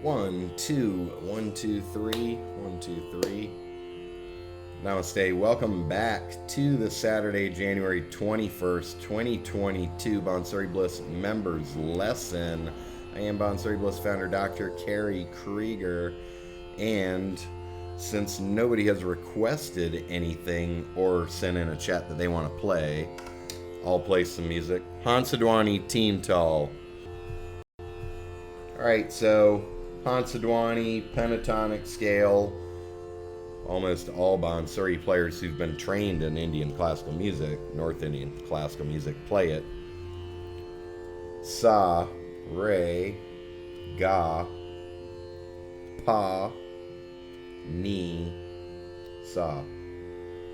1, 2, 1, 2, 3, 1, 2, 3. Namaste. Welcome back to the Saturday, January 21st, 2022 Bansuri Bliss Members lesson. I am Bansuri Bliss Founder Dr. Kerry Kriger, and since nobody has requested anything or sent in a chat that they want to play, I'll play some music. Hansadhwani Teental. Alright, so Hansadhwani, pentatonic scale. Almost all Bansuri players who've been trained in Indian classical music, North Indian classical music, play it. Sa, re, ga, pa, ni, sa.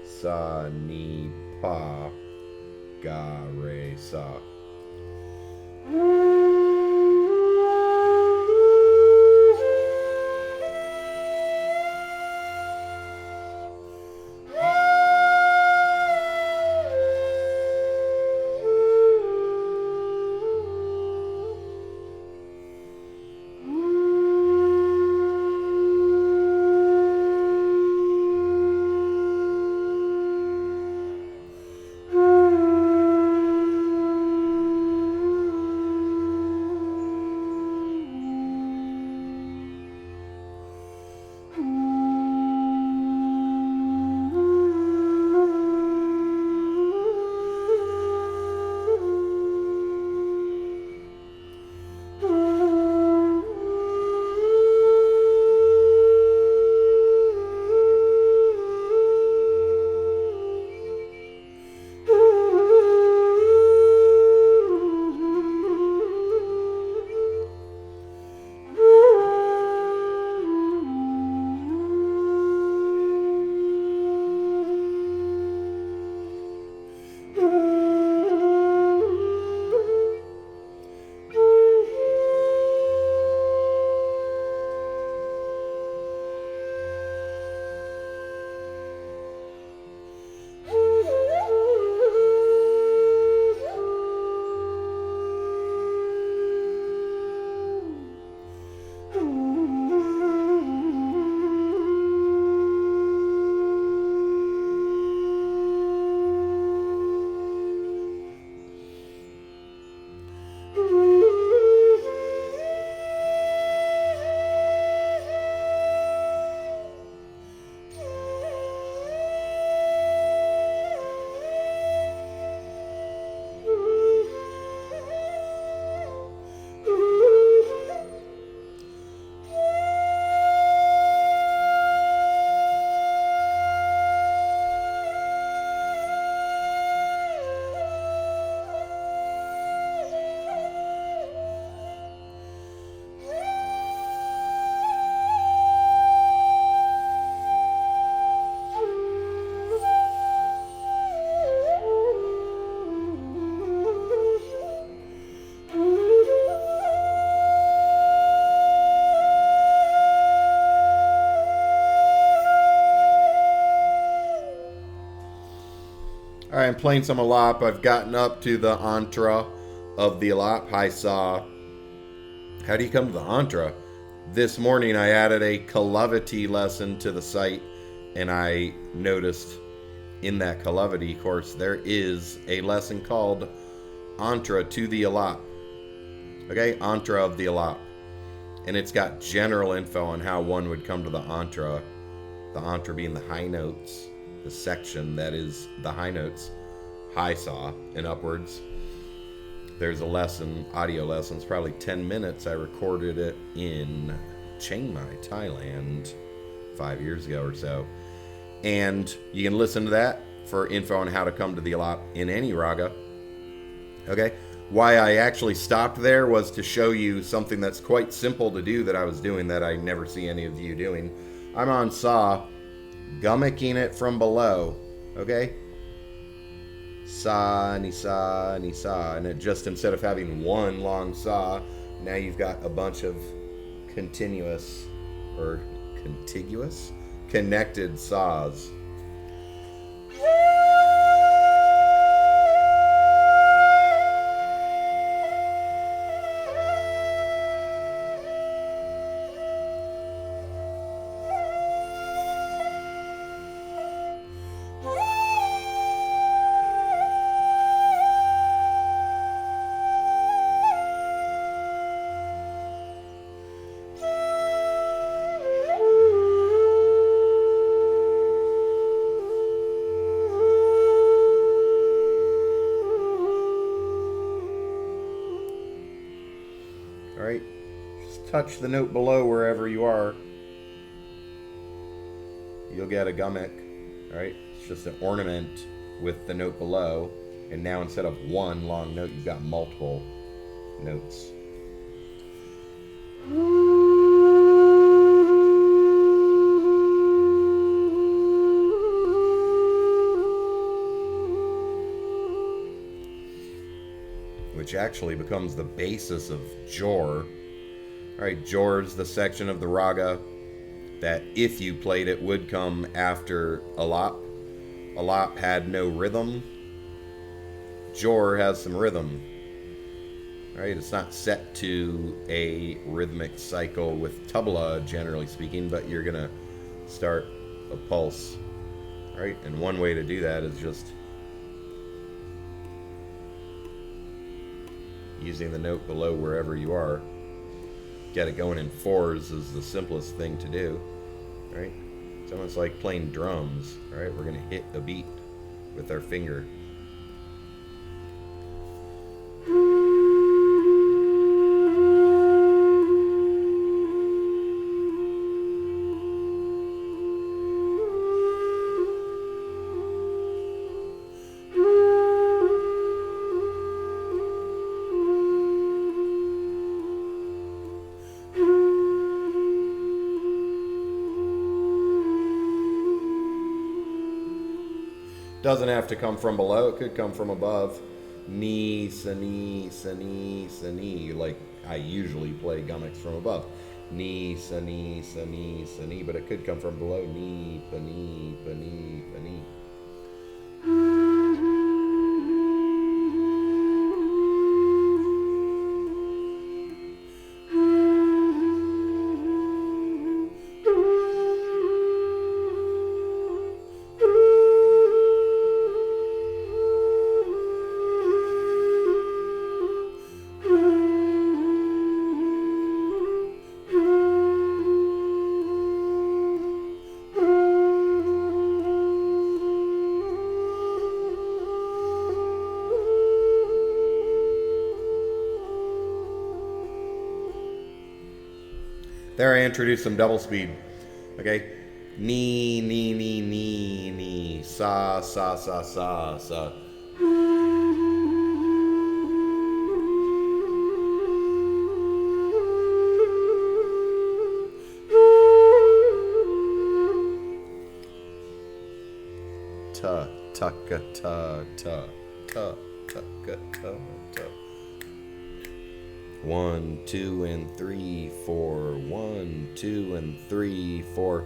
Sa, ni, pa, ga, re, sa. Alright, I'm playing some alap. I've gotten up to the antra of the alap. Hi, Sa. How do you come to the antra? This morning I added a Kalavati lesson to the site, and I noticed in that Kalavati course there is a lesson called Antra to the alap. Okay, Antra of the alap. And it's got general info on how one would come to the antra being the high notes, the section that is the high notes, high saw and upwards. There's a lesson, audio lesson, it's probably 10 minutes. I recorded it in Chiang Mai, Thailand, 5 years ago or so. And you can listen to that for info on how to come to the alap in any raga. Okay? Why I actually stopped there was to show you something that's quite simple to do that I was doing that I never see any of you doing. I'm on Sa, gamaking it from below, okay? Sa, ni sa, ni sa. And it just, instead of having one long Sa, now you've got a bunch of continuous or contiguous connected Sas. touch the note below wherever you are, you'll get a gamak, right? It's just an ornament with the note below, and now instead of one long note, you've got multiple notes. Which actually becomes the basis of jor. Alright, jor is the section of the raga that if you played it would come after alap. Alap had no rhythm. Jor has some rhythm. Right? It's not set to a rhythmic cycle with tabla, generally speaking, but you're gonna start a pulse. Right? And one way to do that is just using the note below wherever you are. Get it going in fours is the simplest thing to do, right? It's almost like playing drums, right? We're gonna hit a beat with our finger. Doesn't have to come from below, it could come from above. Ni, sa, ni, sa, ni, sa, ni. Like I usually play gamaks from above. Ni, sa, ni, sa, ni, sa, ni. But it could come from below. Ni, pa, ni, pa, ni, pa, ni. There I introduced some double speed. Okay? Ni, ni, ni, ni, ni. Sa, sa, sa, sa, sa. Ta, ta, ka, ta, ta, ta, ta, ka, ta, ta. 1, 2, and 3, 4. 1, 2, and 3, 4.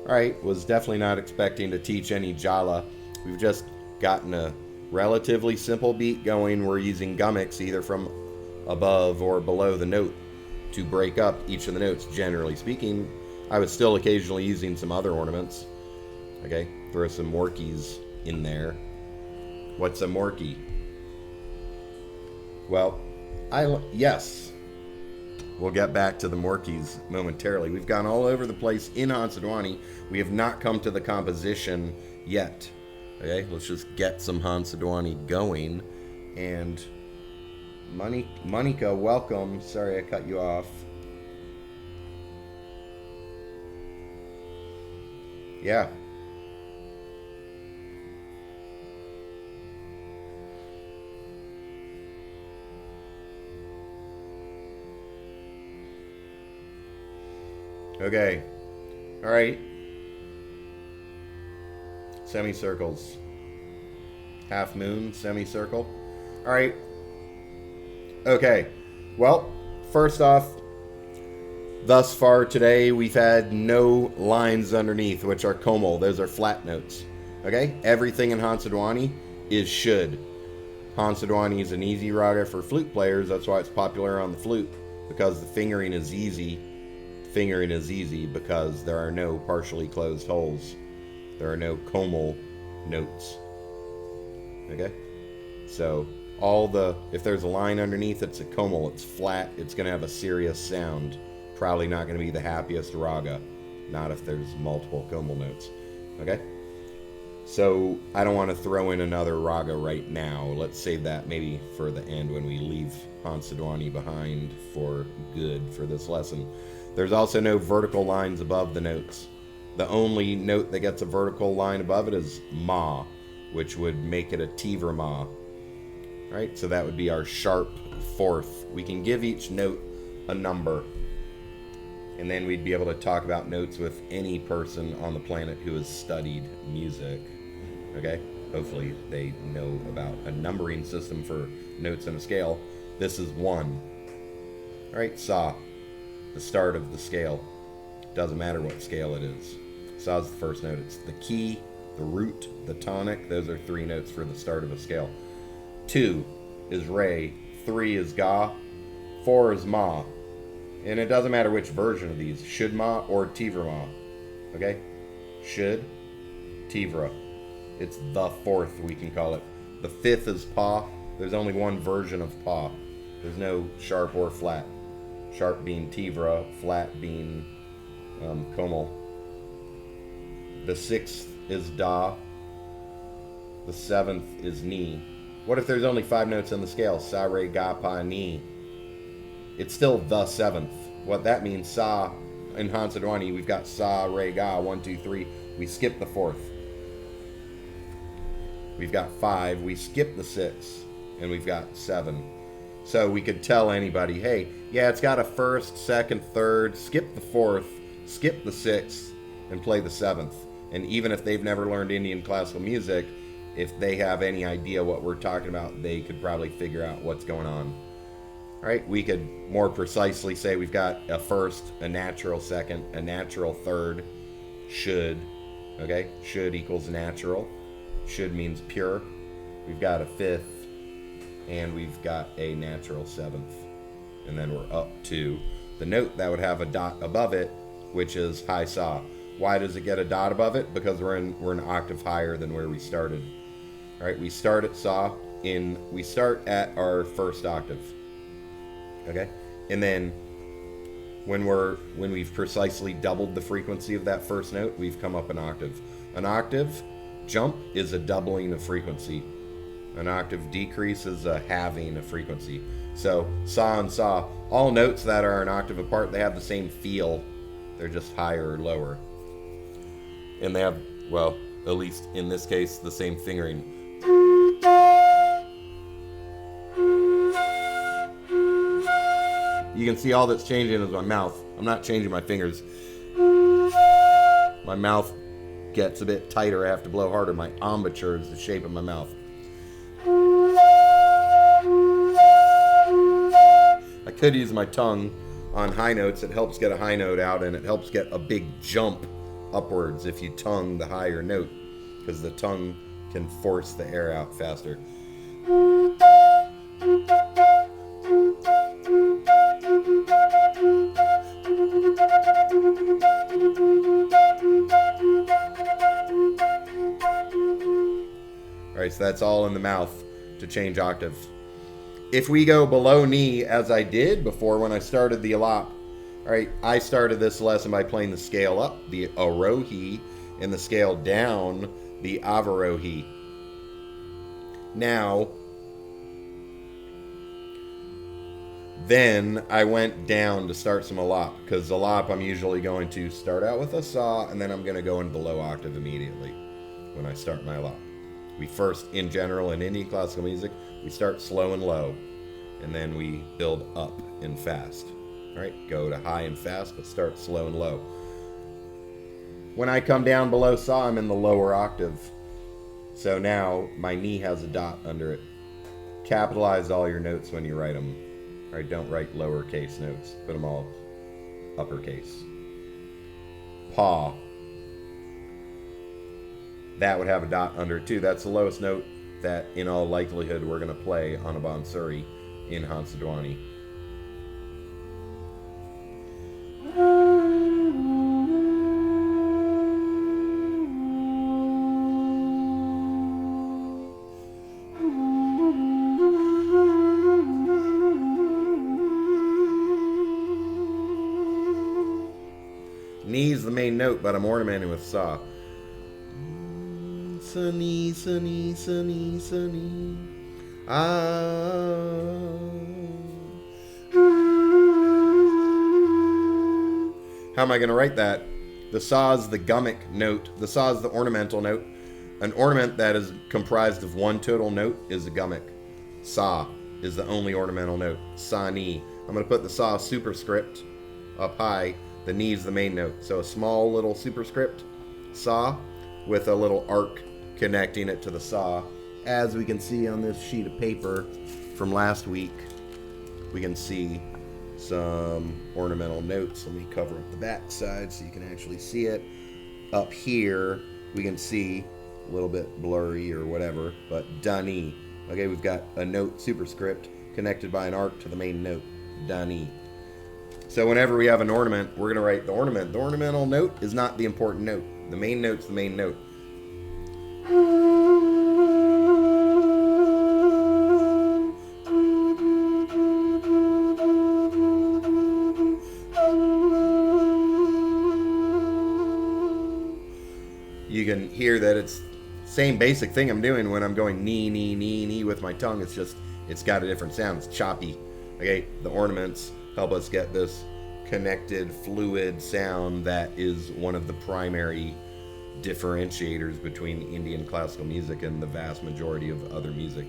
Alright, was definitely not expecting to teach any jala. We've just gotten a relatively simple beat going. We're using gamaks either from above or below the note to break up each of the notes, generally speaking. I was still occasionally using some other ornaments. Okay, throw some morkies in there. What's a morkie? Well, yes, we'll get back to the morkies momentarily. We've gone all over the place in Hansadhwani. We have not come to the composition yet. Okay, let's just get some Hansadhwani going. And Monica, welcome. Sorry I cut you off. Yeah. Okay. All right. Semicircles. Half moon, semicircle. All right. Okay. Well, first off, thus far today, we've had no lines underneath, which are komal. Those are flat notes. Okay? Everything in Hansadhwani is should. Hansadhwani is an easy raga for flute players. That's why it's popular on the flute, because the fingering is easy. Fingering is easy because there are no partially closed holes. There are no komal notes. Okay? So, if there's a line underneath, it's a komal, it's flat, it's going to have a serious sound. Probably not going to be the happiest raga. Not if there's multiple komal notes. Okay? So, I don't want to throw in another raga right now. Let's save that maybe for the end when we leave Hansadhwani behind for good for this lesson. There's also no vertical lines above the notes. The only note that gets a vertical line above it is ma, which would make it a tivra ma. Right, so that would be our sharp fourth. We can give each note a number, and then we'd be able to talk about notes with any person on the planet who has studied music. Okay, hopefully they know about a numbering system for notes in a scale. This is 1. All right, sa, the start of the scale. Doesn't matter what scale it is. Sa is the first note. It's the key, the root, the tonic. Those are 3 notes for the start of a scale. 2 is re, 3 is ga, 4 is ma. And it doesn't matter which version of these, should ma or tivra ma. Okay? Should, tivra. It's the 4th, we can call it. The 5th is pa. There's only one version of pa. There's no sharp or flat. Sharp being tivra, flat being komal. The 6th is da. The 7th is ni. What if there's only 5 notes on the scale? Sa, re, ga, pa, ni. It's still the 7th. What that means, sa, in Hansadhwani, we've got sa, re, ga, 1, 2, 3. We skip the 4th. We've got 5. We skip the 6. And we've got 7. So we could tell anybody, hey, yeah, it's got a 1st, 2nd, 3rd. Skip the 4th. Skip the 6th. And play the 7th. And even if they've never learned Indian classical music, if they have any idea what we're talking about, they could probably figure out what's going on. All right, we could more precisely say we've got a 1st, a natural 2nd, a natural 3rd, should. Okay, should equals natural. Should means pure. We've got a 5th, and we've got a natural 7th. And then we're up to the note that would have a dot above it, which is high sa. Why does it get a dot above it? Because we're an octave higher than where we started. All right, we start at sa we start at our 1st octave. Okay, and then when we've precisely doubled the frequency of that 1st note, we've come up an octave. An octave jump is a doubling of frequency. An octave decrease is a halving of frequency. So sa and sa, all notes that are an octave apart, they have the same feel. They're just higher or lower. And they have, well, at least in this case, the same fingering. You can see all that's changing is my mouth. I'm not changing my fingers. My mouth gets a bit tighter. I have to blow harder. My embouchure is the shape of my mouth. I could use my tongue on high notes. It helps get a high note out, and it helps get a big jump upwards if you tongue the higher note, because the tongue can force the air out faster. Alright, so that's all in the mouth to change octave. If we go below ni, as I did before when I started the alap, alright, I started this lesson by playing the scale up, the arohi, and the scale down, the avarohi. Now, then I went down to start some alap, because alap I'm usually going to start out with a sa, and then I'm going to go in below octave immediately when I start my alap. We first, in general, in Indian classical music, we start slow and low, and then we build up and fast. All right, go to high and fast, but start slow and low. When I come down below sa, I'm in the lower octave. So now my knee has a dot under it. Capitalize all your notes when you write them. All right, don't write lowercase notes. Put them all uppercase. Pa. That would have a dot under it too. That's the lowest note that in all likelihood we're going to play on a Bansuri in Hansadhwani. Ni is the main note, but I'm ornamenting with sa. Sunny, sunny, sunny, sunny. Ah. How am I going to write that? The sa is the gamak note. The sa is the ornamental note. An ornament that is comprised of one total note is a gamak. Sa is the only ornamental note. Sa ni. I'm going to put the sa superscript up high. The ni is the main note. So a small little superscript, sa, with a little arc connecting it to the sa. As we can see on this sheet of paper from last week, we can see some ornamental notes. Let me cover up the back side so you can actually see it. Up here, we can see a little bit blurry or whatever, but dani. Okay, we've got a note superscript connected by an arc to the main note, dani. So whenever we have an ornament, we're going to write the ornament. The ornamental note is not the important note. The main note's the main note. You can hear that it's same basic thing I'm doing when I'm going knee, knee, knee, knee with my tongue. It's just, it's got a different sound. It's choppy. Okay, the ornaments help us get this connected, fluid sound that is one of the primary differentiators between Indian classical music and the vast majority of other music.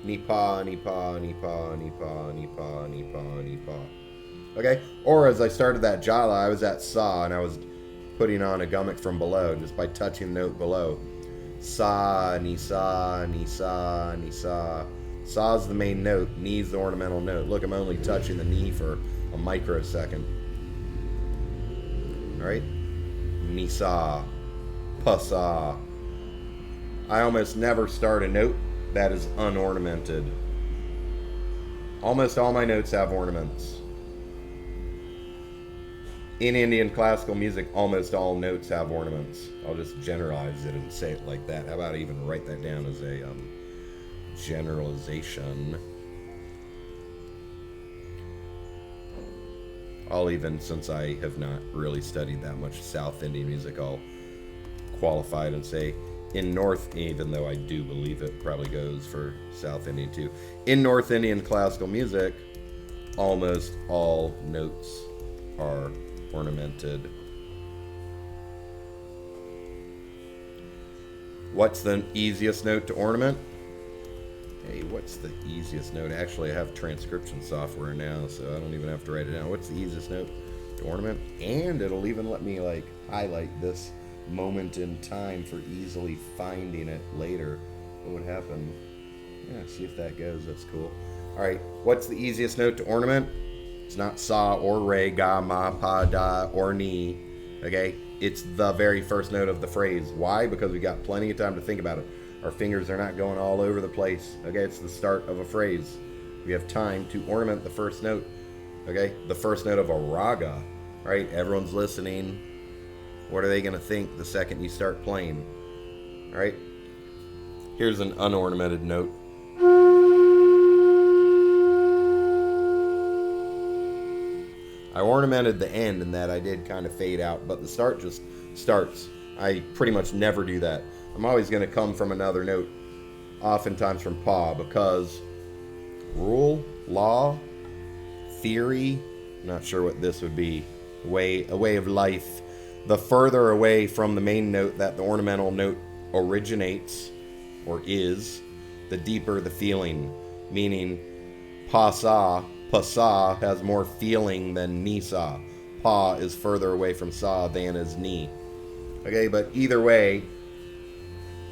Ni pa, ni pa, ni pa, ni pa, ni pa, ni pa, ni pa. Okay? Or as I started that jala, I was at sa and I was putting on a gamak from below just by touching the note below. Sa, ni sa, ni sa, ni sa. Sa is the main note, ni is the ornamental note. Look, I'm only touching the ni for a microsecond. Alright? Ni sa, pa sa. I almost never start a note that is unornamented. Almost all my notes have ornaments. In Indian classical music, almost all notes have ornaments. I'll just generalize it and say it like that. How about I even write that down as a generalization? I'll even, since I have not really studied that much South Indian music, I'll qualify it and say, in North, even though I do believe it probably goes for South Indian too. In North Indian classical music, almost all notes are ornamented. What's the easiest note to ornament? Hey, what's the easiest note? Actually, I have transcription software now, so I don't even have to write it down. What's the easiest note to ornament? And it'll even let me like highlight this moment in time for easily finding it later. What would happen? Yeah, see if that goes. That's cool. All right, what's the easiest note to ornament? It's not sa or re, ga, ma, pa, da, or ni. Okay, it's the very first note of the phrase. Why? Because we got plenty of time to think about it. Our fingers are not going all over the place. Okay, it's the start of a phrase. We have time to ornament the first note. Okay, the first note of a raga. All right, everyone's listening. What are they going to think the second you start playing? All right, here's an unornamented note. I ornamented the end in that I did kind of fade out, but the start just starts. I pretty much never do that. I'm always going to come from another note, oftentimes from pa, because rule, law, theory, not sure what this would be, a way of life. The further away from the main note that the ornamental note originates, or is, the deeper the feeling, meaning pa-sa has more feeling than ni-sa. Pa is further away from sa than is ni. Okay, but either way,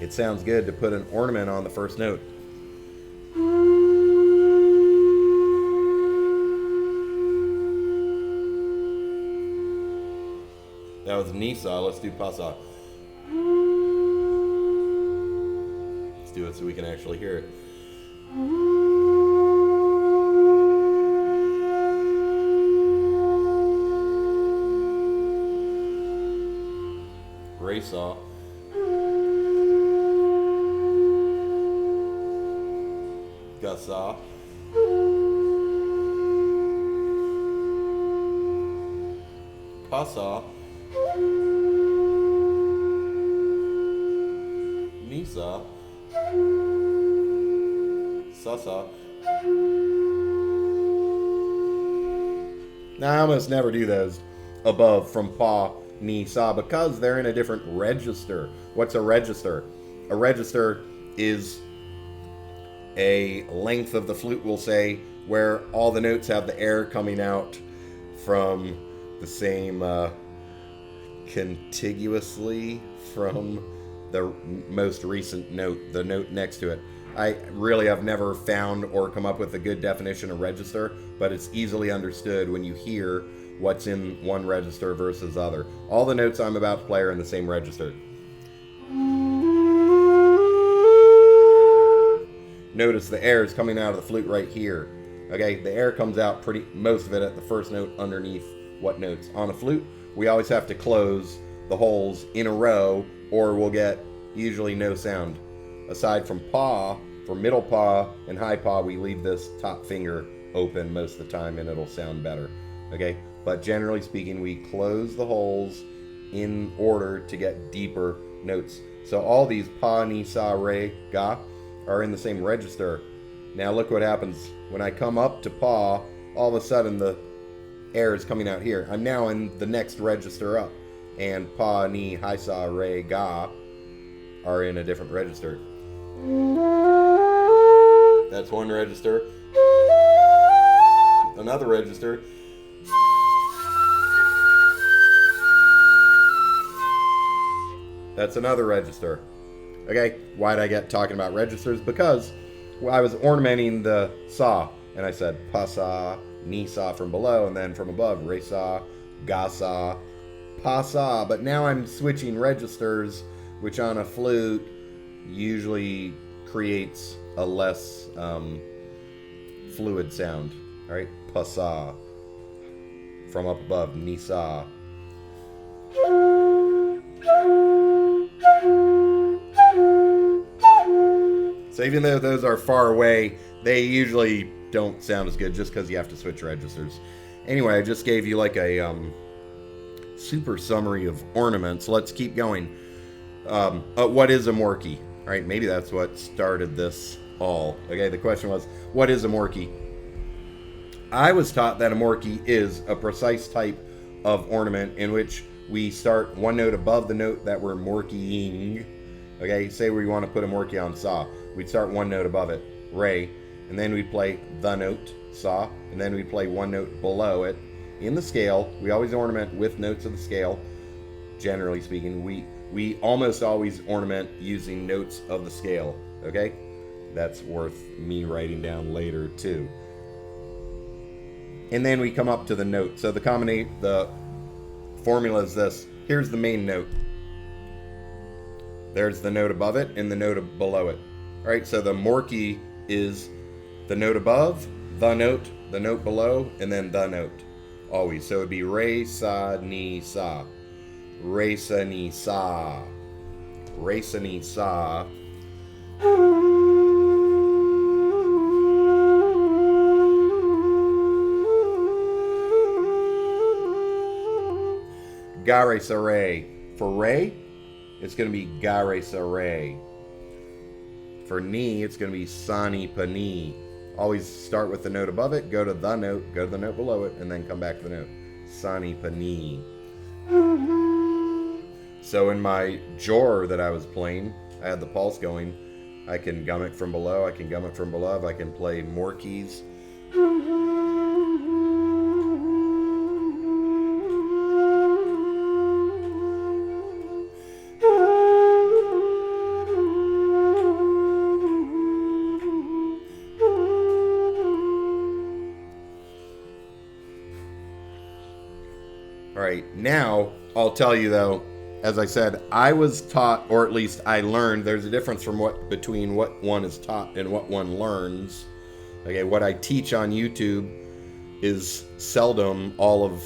it sounds good to put an ornament on the first note. That was ni-sa. Let's do pa-sa. Let's do it so we can actually hear it. Re-sa. Ga-sa. Pa-sa. Ni-sa. sa. Now, I almost never do those above from pa, ni, sa because they're in a different register. What's a register? A register is a length of the flute, we'll say, where all the notes have the air coming out from the same contiguously from the most recent note, the note next to it. I've never found or come up with a good definition of register, but it's easily understood when you hear what's in one register versus other. All the notes I'm about to play are in the same register. Notice the air is coming out of the flute right here. Okay, the air comes out most of it at the first note underneath what notes. On a flute, we always have to close the holes in a row or we'll get usually no sound. Aside from paw, for middle paw and high paw, we leave this top finger open most of the time and it'll sound better. Okay, but generally speaking, we close the holes in order to get deeper notes. So all these pa, ni, sa, re, ga are in the same register. Now look what happens when I come up to paw. All of a sudden the air is coming out here. I'm now in the next register up, and pa, ni, hi, sa, re, ga are in a different register. That's one register. Another register. That's another register. Okay, why did I get talking about registers? Because I was ornamenting the sa, and I said pa sa, ni sa from below, and then from above re sa, ga sa, pa sa. But now I'm switching registers, which on a flute usually creates a less fluid sound. All right, pa sa from up above, ni sa. So even though those are far away, they usually don't sound as good just because you have to switch registers. Anyway, I just gave you like a super summary of ornaments. Let's keep going. What is a morkie? All right, maybe that's what started this all. Okay, the question was, what is a morkie? I was taught that a morkie is a precise type of ornament in which we start one note above the note that we're morkieing. Okay, say we want to put a morkie on sa. We'd start one note above it, re, and then we'd play the note, sa, and then we'd play one note below it. In the scale, we always ornament with notes of the scale. Generally speaking, we almost always ornament using notes of the scale, okay? That's worth me writing down later too. And then we come up to the note. So the formula is this. Here's the main note. There's the note above it and the note below it. All right, so the morkie is the note above, the note below, and then the note. Always. So it'd be re, sa, ni, sa. Re, sa, ni, sa. Re, sa, ni, sa. Ga, re, sa, re. For re, it's going to be ga, re, sa, re. For ni, it's going to be sa, ni, pa, ni. Always start with the note above it, go to the note below it, and then come back to the note. Sa, ni, pa, ni. So in my jor that I was playing, I had the pulse going. I can gamak from below, I can gamak from above, I can play morkies. Alright, now I'll tell you though, as I said, I was taught, or at least I learned, there's a difference between what one is taught and what one learns. Okay, what I teach on YouTube is seldom all of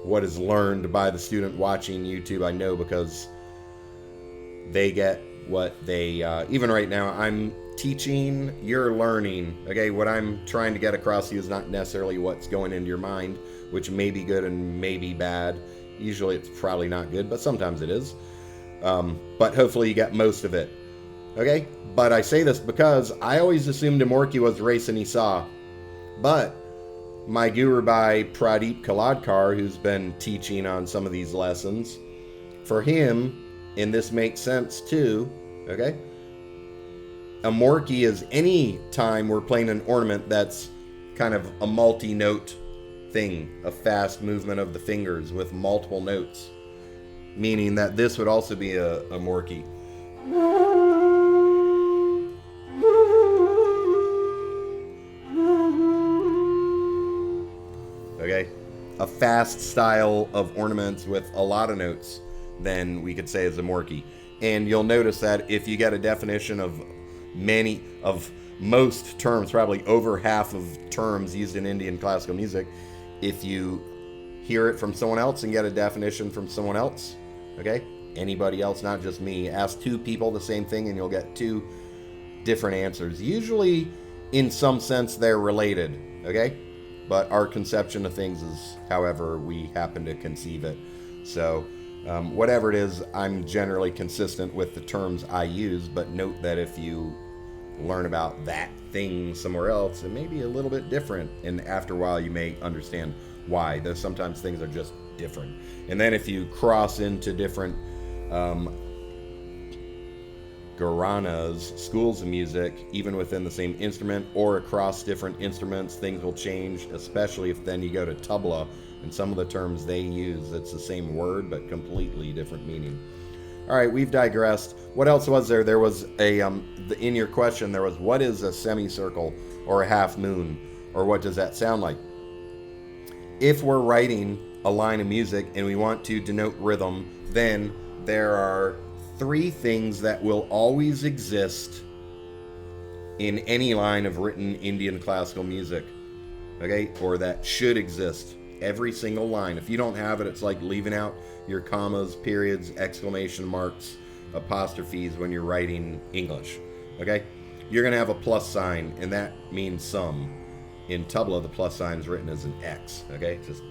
what is learned by the student watching YouTube. I know because they get what they, even right now, I'm teaching, you're learning. Okay, what I'm trying to get across to you is not necessarily what's going into your mind, which may be good and may be bad. Usually it's probably not good, but sometimes it is. But hopefully you get most of it. Okay? But I say this because I always assumed a morkie was race and Isa. But my guru by Pradeep Kaladkar, who's been teaching on some of these lessons, for him, and this makes sense too, okay? A morkie is any time we're playing an ornament that's kind of a multi-note thing, a fast movement of the fingers with multiple notes, meaning that this would also be a morkie. Okay, a fast style of ornaments with a lot of notes, then we could say is a morkie. And you'll notice that if you get a definition of most terms, probably over half of terms used in Indian classical music, if you hear it from someone else and get a definition from someone else, okay, anybody else, not just me, ask two people the same thing and you'll get two different answers. Usually, in some sense, they're related, okay? But our conception of things is however we happen to conceive it. So, whatever it is, I'm generally consistent with the terms I use, but note that if you learn about that thing somewhere else, it may be a little bit different, and after a while you may understand why. Though sometimes things are just different. And then if you cross into different gharanas, schools of music, even within the same instrument or across different instruments, things will change, especially if then you go to tabla, and some of the terms they use, it's the same word but completely different meaning. All right, we've digressed. What else was there? There was in your question, there was, what is a semicircle or a half moon, or what does that sound like? If we're writing a line of music and we want to denote rhythm, then there are three things that will always exist in any line of written Indian classical music, okay, or that should exist. Every single line. If you don't have it, it's like leaving out your commas, periods, exclamation marks, apostrophes when you're writing English, okay? You're going to have a plus sign, and that means sum. In tabla, the plus sign is written as an X, okay? Just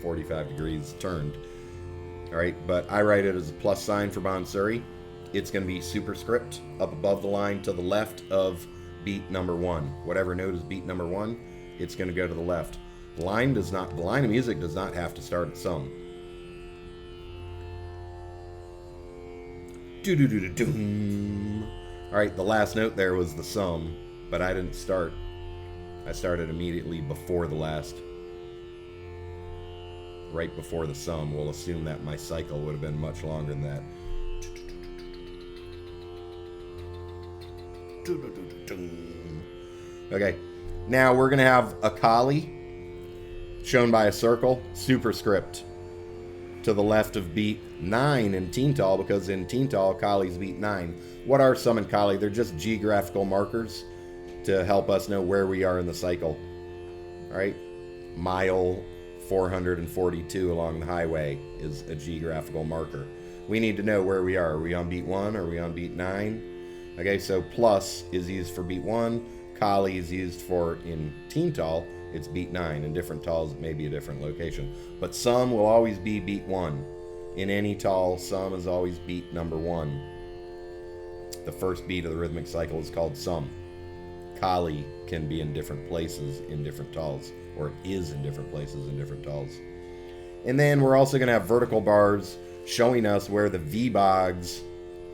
45 degrees turned. All right, but I write it as a plus sign for Bansuri. It's going to be superscript up above the line to the left of beat number 1. Whatever note is beat number 1, it's going to go to the left. The line of music does not have to start at sum. All right, the last note there was the sum, but I didn't start. I started immediately before the last. Right before the sum. We'll assume that my cycle would have been much longer than that. Okay, now we're going to have a kali shown by a circle, superscript to the left of beat 9 in Teental, because in Teental, kali's beat 9. What are sum and kali? They're just geographical markers to help us know where we are in the cycle. All right, mile 442 along the highway is a geographical marker. We need to know where we are. Are we on beat 1? Are we on beat 9? Okay, so plus is used for beat 1. Kali is used for, in Teental, it's beat 9. In different tals, it may be a different location. But sum will always be beat 1. In any tal, sum is always beat number 1. The first beat of the rhythmic cycle is called sum. Kali can be in different places in different tals, or it is in different places in different tals. And then we're also going to have vertical bars showing us where the Ibagues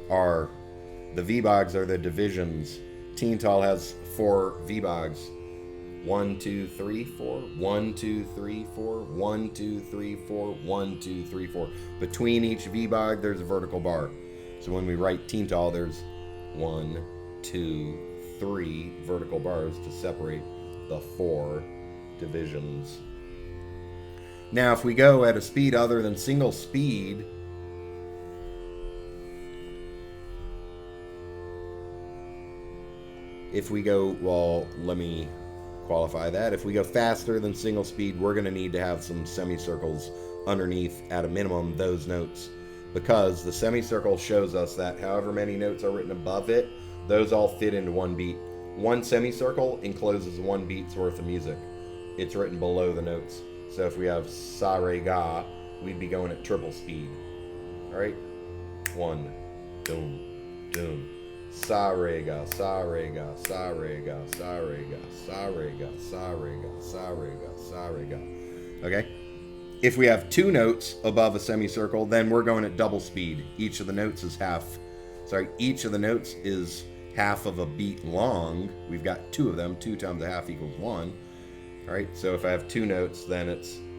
are. The Ibagues are the divisions. Teental has 4 Ibagues. 1, 2, 3, 4. 1, 2, 3, 4. 1, 2, 3, 4. 1, 2, 3, 4. Between each Ibague, there's a vertical bar. So when we write Teental, there's 1, 2, 3 vertical bars to separate the 4 divisions. Now, if we go at a speed other than single speed, if we go, well, let me qualify that. If we go faster than single speed, we're going to need to have some semicircles underneath, at a minimum, those notes, because the semicircle shows us that however many notes are written above it, those all fit into one beat. One semicircle encloses one beat's worth of music. It's written below the notes. So if we have sa re ga, we'd be going at triple speed. All right, 1, doom, doom, Sa re ga, sa re ga, sa re ga, sa re ga, sa re ga, sa re ga, sa re ga, sa re ga. Okay? If we have two notes above a semicircle, then we're going at double speed. Each of the notes is half of a beat long. We've got two of them. 2 times a half equals 1. All right, so if I have two notes, then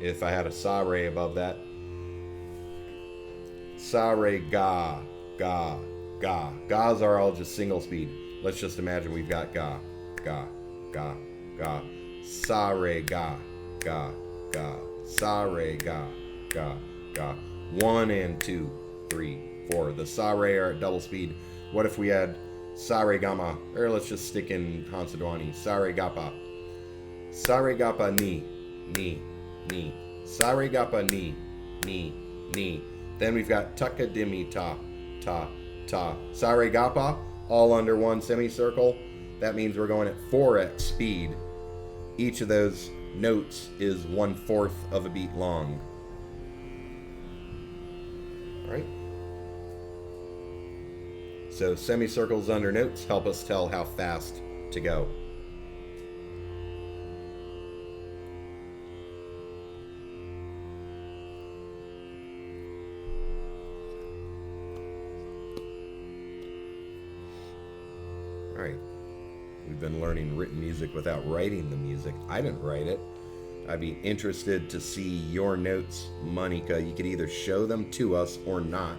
if I had a sa re above that, sa re ga, ga, ga. Ga's are all just single speed. Let's just imagine we've got ga, ga, ga, ga. Sa re ga, ga, ga. Sa re ga, ga, ga. 1 and 2, 3, 4. The sa re are at double speed. What if we had sa re ga ma? Or let's just stick in Hansadhwani. Sa re ga pa. Sa re ga pa ni, ni, ni. Sa re ga pa ni, ni, ni. Then we've got taka dimi ta, ta, ta. Sa re ga pa, all under one semicircle. That means we're going at 4x speed. Each of those notes is 1/4 of a beat long. All right? So semicircles under notes help us tell how fast to go. All right. We've been learning written music without writing the music. I didn't write it. I'd be interested to see your notes, Monica. You could either show them to us or not.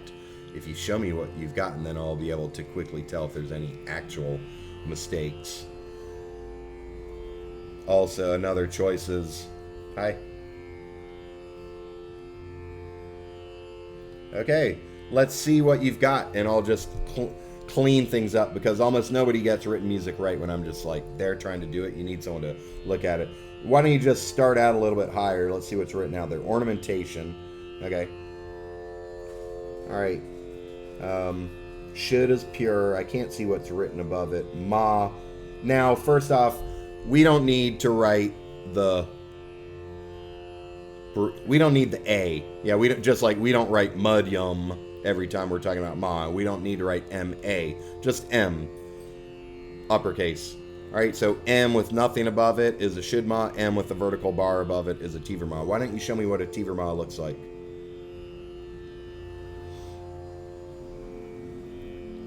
If you show me what you've gotten, then I'll be able to quickly tell if there's any actual mistakes. Also, another choice is... Hi. Okay, let's see what you've got, and I'll just clean things up, because almost nobody gets written music right when I'm just like there trying to do it. You need someone to look at it. Why don't you just start out a little bit higher? Let's see what's written out there. Ornamentation. Okay. All right. Should is pure. I can't see what's written above it. Ma. Now, first off, we don't need to write the... We don't need the A. Yeah, we don't, just like we don't write mudyum every time we're talking about ma. We don't need to write M-A. Just M. Uppercase. All right, so M with nothing above it is a should ma. M with the vertical bar above it is a tiver ma. Why don't you show me what a tiver ma looks like?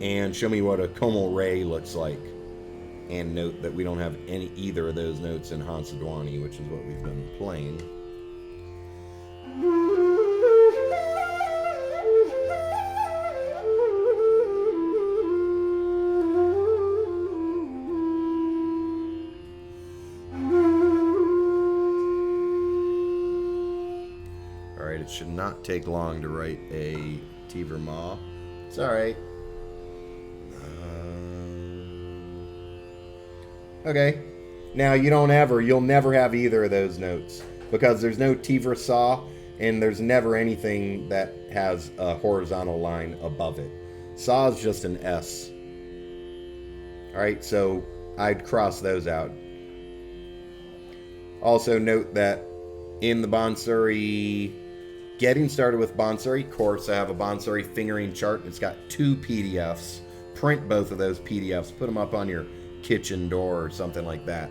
And show me what a como re looks like. And note that we don't have either of those notes in Hansadhwani, which is what we've been playing. It should not take long to write a tiver ma. It's all right. Okay. Now you'll never have either of those notes, because there's no tiver sa, and there's never anything that has a horizontal line above it. Sa is just an S. All right, so I'd cross those out. Also note that in the Bansuri, getting started with Bansuri course, I have a Bansuri fingering chart. It's got 2 PDFs. Print both of those PDFs. Put them up on your kitchen door or something like that.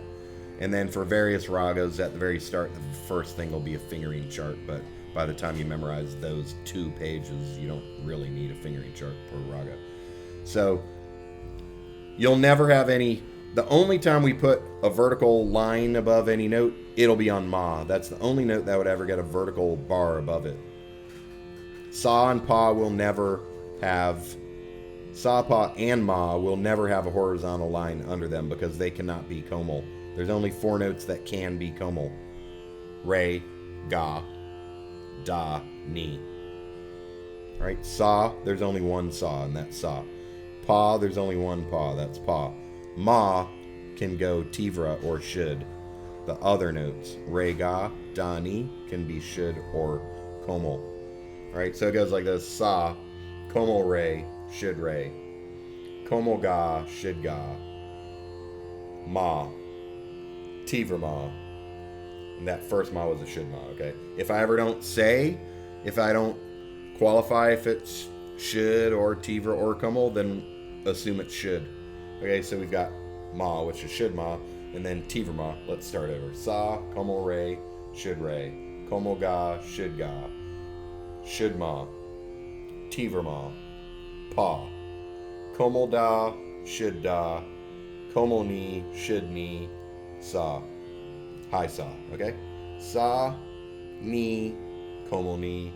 And then for various ragas, at the very start, the first thing will be a fingering chart. But by the time you memorize those 2 pages, you don't really need a fingering chart for raga. So you'll never have any... The only time we put a vertical line above any note, it'll be on ma. That's the only note that would ever get a vertical bar above it. Sa and pa will never have... Sa, pa, and ma will never have a horizontal line under them, because they cannot be comal. There's only 4 notes that can be comal. Re, ga, da, ni. All right, sa, there's only one sa, and that's sa. Pa, there's only one pa, that's pa. Ma can go tivra or should. The other notes, re, ga, da, ni, can be should or comal. All right, so it goes like this: sa, comal re, should re, comal ga, should ga, ma, tivra ma. And that first ma was a should ma. Okay. If I don't qualify if it's should or tivra or comal, then assume it's should. Okay, so we've got ma, which is should ma, and then tivra ma. Let's start over. Sa, como re, should re, como ga, should ma, tivra ma, pa, como da, should da, como ni, should ni, sa, high sa. Okay, sa, ni, como ni,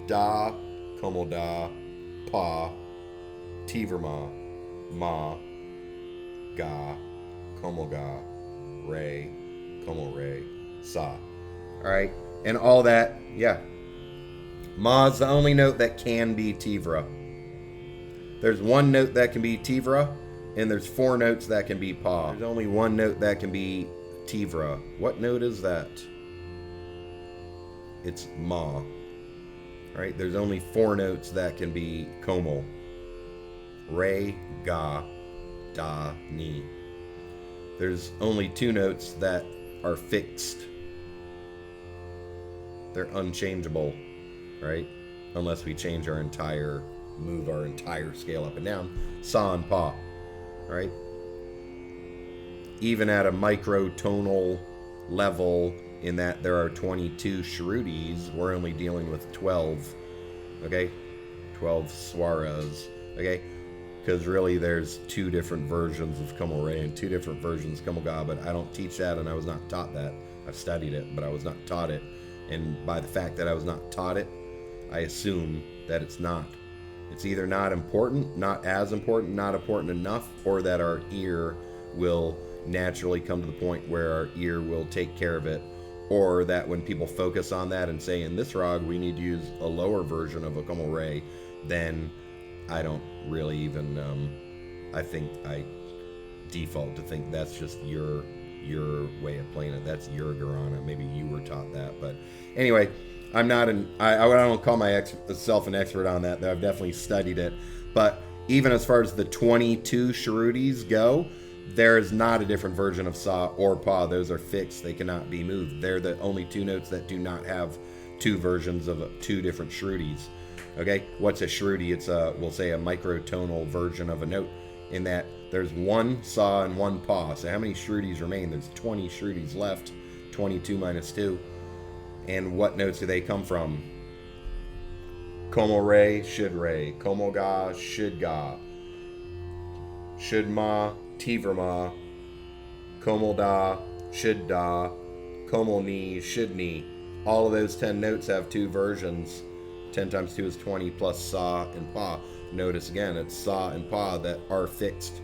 da, como da, pa, tivra ma, ga, como ga, re, como re, sa. All right, and all that, yeah. Ma is the only note that can be tivra. There's one note that can be tivra, and there's 4 notes that can be pa. There's only one note that can be tivra. What note is that? It's ma. All right, there's only 4 notes that can be como. Re, ga, da, ni. There's only 2 notes that are fixed. They're unchangeable, right? Unless we change move our entire scale up and down. Sa and pa, right? Even at a microtonal level, in that there are 22 shrutis, we're only dealing with 12, okay? 12 swaras, okay? Because really there's 2 different versions of como re and 2 different versions of como ga, but I don't teach that and I was not taught that. I've studied it, but I was not taught it. And by the fact that I was not taught it, I assume that it's not. It's either not important, not as important, not important enough, or that our ear will naturally come to the point where our ear will take care of it, or that when people focus on that and say in this rag we need to use a lower version of a como re, then I don't really even, I think I default to think that's just your way of playing it. That's your Garana. Maybe you were taught that. But anyway, I don't call myself an expert on that. I've definitely studied it. But even as far as the 22 shrutis go, there is not a different version of sa or pa. Those are fixed. They cannot be moved. They're the only 2 notes that do not have 2 versions of 2 different shrutis. Okay, what's a shruti? It's we'll say a microtonal version of a note, in that there's 1 sa and 1 pa. So how many shrutis remain? There's 20 shrutis left, 22 minus 2. And what notes do they come from? Como re, como ga, should ma, tivra ma, como da, should da, como ni, should ni. All of those 10 notes have 2 versions. 10 times 2 is 20 plus sa and pa. Notice again, it's sa and pa that are fixed.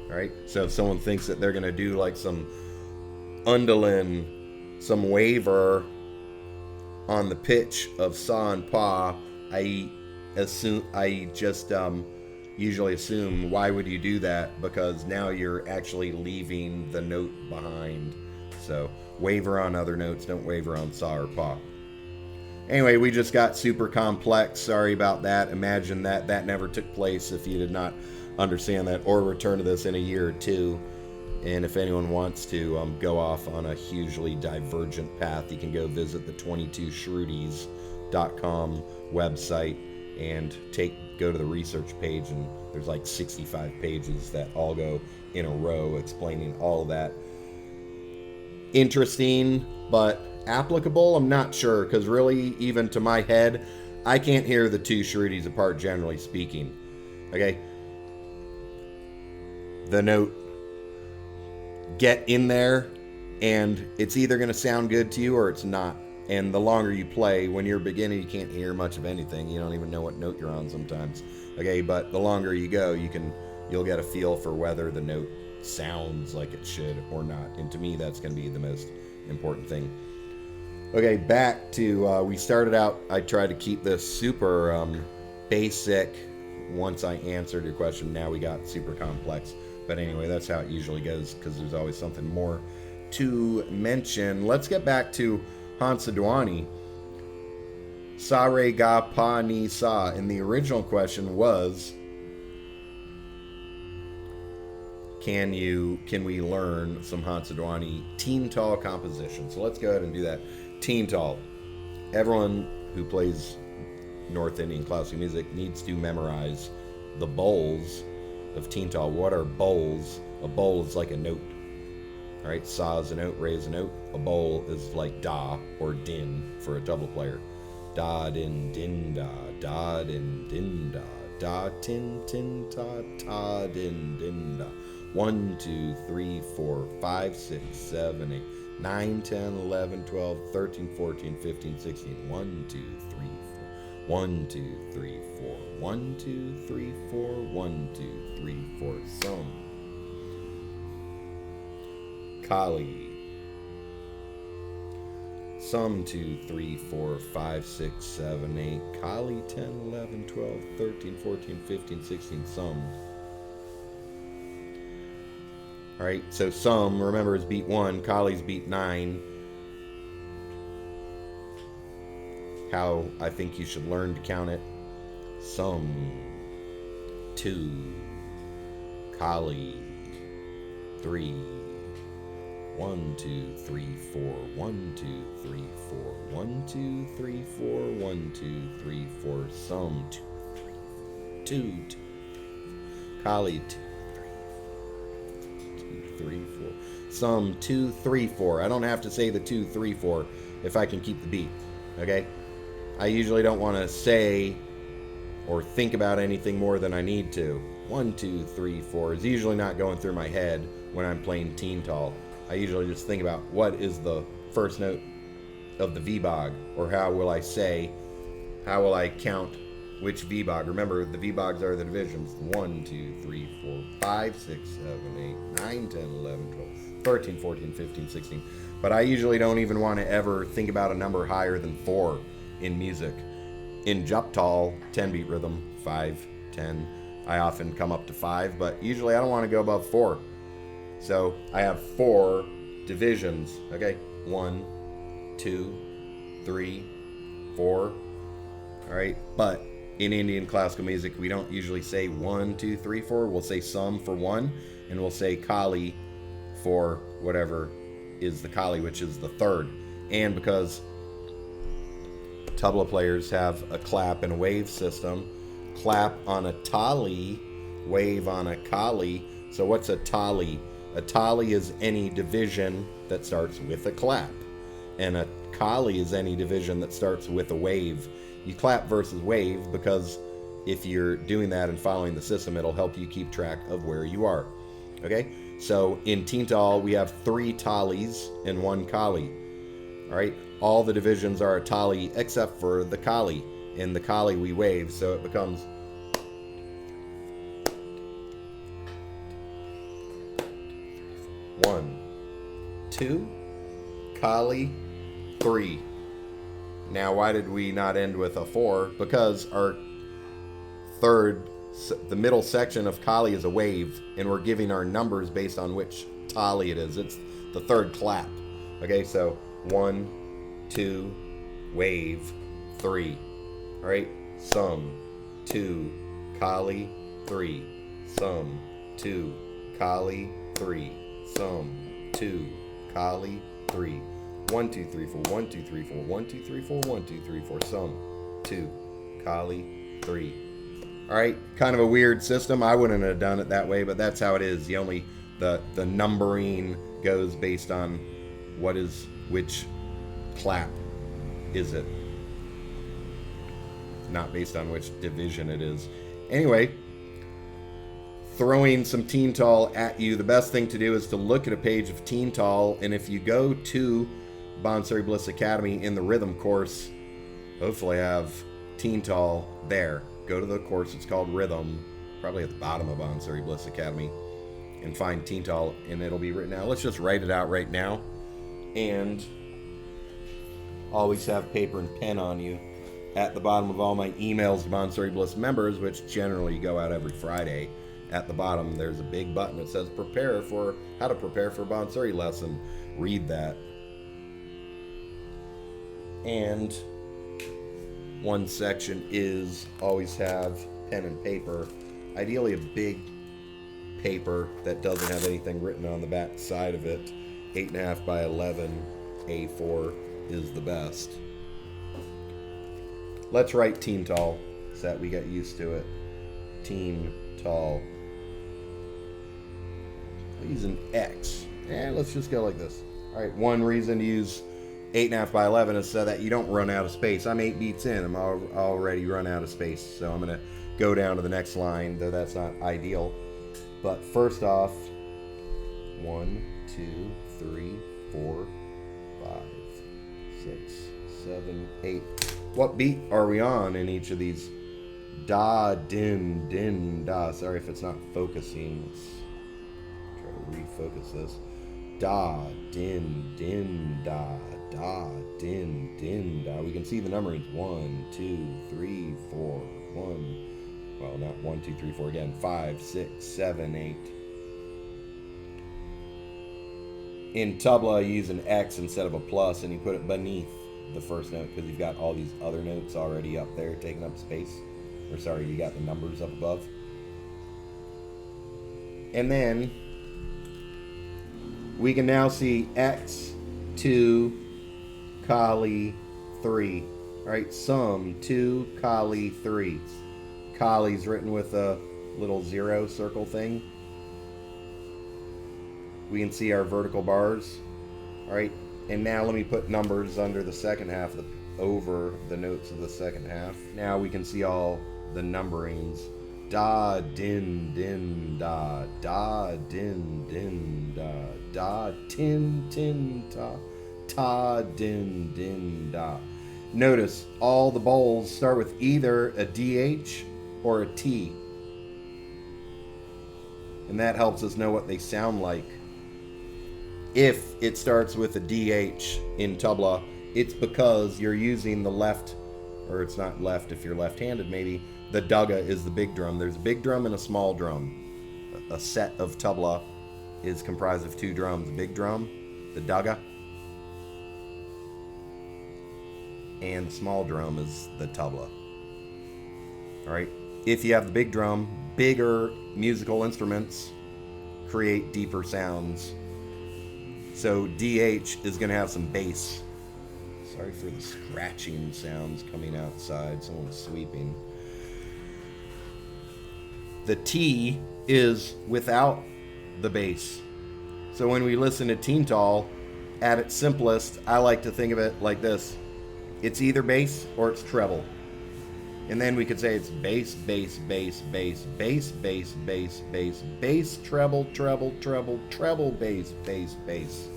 All right. So if someone thinks that they're going to do like some undulin, some waver on the pitch of sa and pa, I just usually assume, why would you do that? Because now you're actually leaving the note behind. So waver on other notes, don't waver on sa or pa. Anyway, we just got super complex. Sorry about that. Imagine that never took place if you did not understand that, or return to this in a year or 2. And if anyone wants to go off on a hugely divergent path, you can go visit the 22shrutis.com website and go to the research page, and there's like 65 pages that all go in a row explaining all that. Interesting, but applicable, I'm not sure, because really, even to my head, I can't hear the 2 shrutis apart, generally speaking. Okay? The note, get in there, and it's either going to sound good to you or it's not. And the longer you play, when you're beginning, you can't hear much of anything. You don't even know what note you're on sometimes. Okay, but the longer you go, you'll get a feel for whether the note sounds like it should or not. And to me, that's going to be the most important thing. Okay, back to, we started out, I tried to keep this super basic once I answered your question. Now we got super complex. But anyway, that's how it usually goes, because there's always something more to mention. Let's get back to Hansadhwani. Sa, re, ga, pa, ni, sa. And the original question was, can we learn some Hansadhwani Teental composition? So let's go ahead and do that. Teental. Everyone who plays North Indian classical music needs to memorize the bols of Teental. What are bols? A bowl is like a note. All right, sa is a note, re is a note. A bowl is like da or din for a tabla player. Da, din, da, da, din, da, da, tin, ta, din, da. 1, 2, 3, 4, 5, 6, 7, 8, 9, 10, 11, 12, 13, 14, 15, 16. 1, 2, 3, 4. 1, 2, 3, 4. 1, 2, 3, 4. 1, 2, 3, 4. Some. Kali. Some 2, 3, 4, 5, 6, 7, 8. Kali 10, 11, 12, 13, 14, 15, 16. Some. Alright, so some, remember, is beat 1. Kali's beat 9. How I think you should learn to count it. Some. 2. Kali. 3. 1, 2, 3, 4. 1, 2, 3, 4. 1, 2, 3, 4. 1, 2, 3, 4. Some 2, 3, 2. Kali 2, 3, 4. Some 2, 3, 4. I don't have to say the 2, 3, 4 if I can keep the beat. Okay? I usually don't want to say or think about anything more than I need to. 1, 2, 3, 4 is usually not going through my head when I'm playing Teental. I usually just think about what is the first note of the Ibague, or how will I count which Ibague. Remember, the Ibagues are the divisions. 1, 2, 3, 4, 5, 6, 7, 8, 9, 10, 11, 12, 13, 14, 15, 16. But I usually don't even want to ever think about a number higher than 4 in music. In Japtal, 10-beat rhythm, 5, 10. I often come up to 5, but usually I don't want to go above 4. So I have 4 divisions, okay? 1, 2, 3, 4. All right, but in Indian classical music, we don't usually say 1, 2, 3, 4. We'll say some for 1, and we'll say Kali for whatever is the Kali, which is the 3rd. And because tabla players have a clap and a wave system, clap on a tali, wave on a Kali. So what's a tali? A tali is any division that starts with a clap, and a Kali is any division that starts with a wave. You clap versus wave because if you're doing that and following the system, it'll help you keep track of where you are. Okay? So in Teental, we have 3 talis and 1 Kali. All right? All the divisions are a tali except for the Kali. In the Kali, we wave, so it becomes 1, 2, Kali, 3. Now, why did we not end with a 4? Because our the middle section of Kali is a wave, and we're giving our numbers based on which tali it is. It's the 3rd clap. Okay, so 1, 2, wave, 3. All right, some, 2, Kali, 3. Some, 2, Kali, 3. Some, 2, Kali, 3. 1, 2, 3, 4. 1, 2, 3, 4. 1, 2, 3, 4. 1, 2, 3, 4. Some, 2, Kali, 3. All right, kind of a weird system. I wouldn't have done it that way, but that's how it is. The numbering goes based on which clap is it, not based on which division it is. Anyway, throwing some Teental at you, the best thing to do is to look at a page of Teental, and if you go to Bansuri Bliss Academy in the rhythm course, hopefully I have Teental there. Go to the course, it's called Rhythm, probably at the bottom of Bansuri Bliss Academy, and find Teental, and it'll be written out. Let's just write it out right now, and always have paper and pen on you. At the bottom of all my emails to Bansuri Bliss members, which generally go out every Friday, at the bottom there's a big button that says how to prepare for Bansuri lesson. Read that. And one section is always have pen and paper, ideally a big paper that doesn't have anything written on the back side of it. 8.5 by 11 A4 is the best. Let's write Teental so that we get used to it. Teental. I'll use an X. And let's just go like this. All right, one reason to use 8.5 by 11 is so that you don't run out of space. I'm 8 beats in. I'm already run out of space. So I'm going to go down to the next line, though that's not ideal. But first off, 1, 2, 3, 4, 5, 6, 7, 8. What beat are we on in each of these? Da, din, din, da. Sorry if it's not focusing. Let's try to refocus this. Da, din, din, da. Da, din, din, da. We can see the numberings. 1, 2, 3, 4. 1. Well, not 1, 2, 3, 4 again. 5, 6, 7, 8. In tabla, you use an X instead of a plus, and you put it beneath the first note because you've got all these other notes already up there taking up space. Or sorry, you got the numbers up above. And then we can now see X, 2, Kali, 3. All right, sum, 2, Kali, 3. Kali's written with a little 0 circle thing. We can see our vertical bars. All right, and now let me put numbers under the second half, over the notes of the second half. Now we can see all the numberings. Da, din, din, da. Da, din, din, da. Da, tin, tin, ta. Ta, din, din, da. Notice all the bowls start with either a DH or a T. And that helps us know what they sound like. If it starts with a DH in tabla, it's because you're using the left, or it's not left if you're left-handed maybe. The daga is the big drum. There's a big drum and a small drum. A set of tabla is comprised of 2 drums. The big drum, the daga, and the small drum is the tabla. All right. If you have the big drum, bigger musical instruments create deeper sounds. So DH is going to have some bass. Sorry for the scratching sounds coming outside. Someone's sweeping. The T is without the bass. So when we listen to Teental, at its simplest, I like to think of it like this. It's either bass or it's treble. And then we could say it's bass, bass, bass, bass, bass, bass, bass, bass, bass, treble, treble, treble, treble, bass, bass, bass.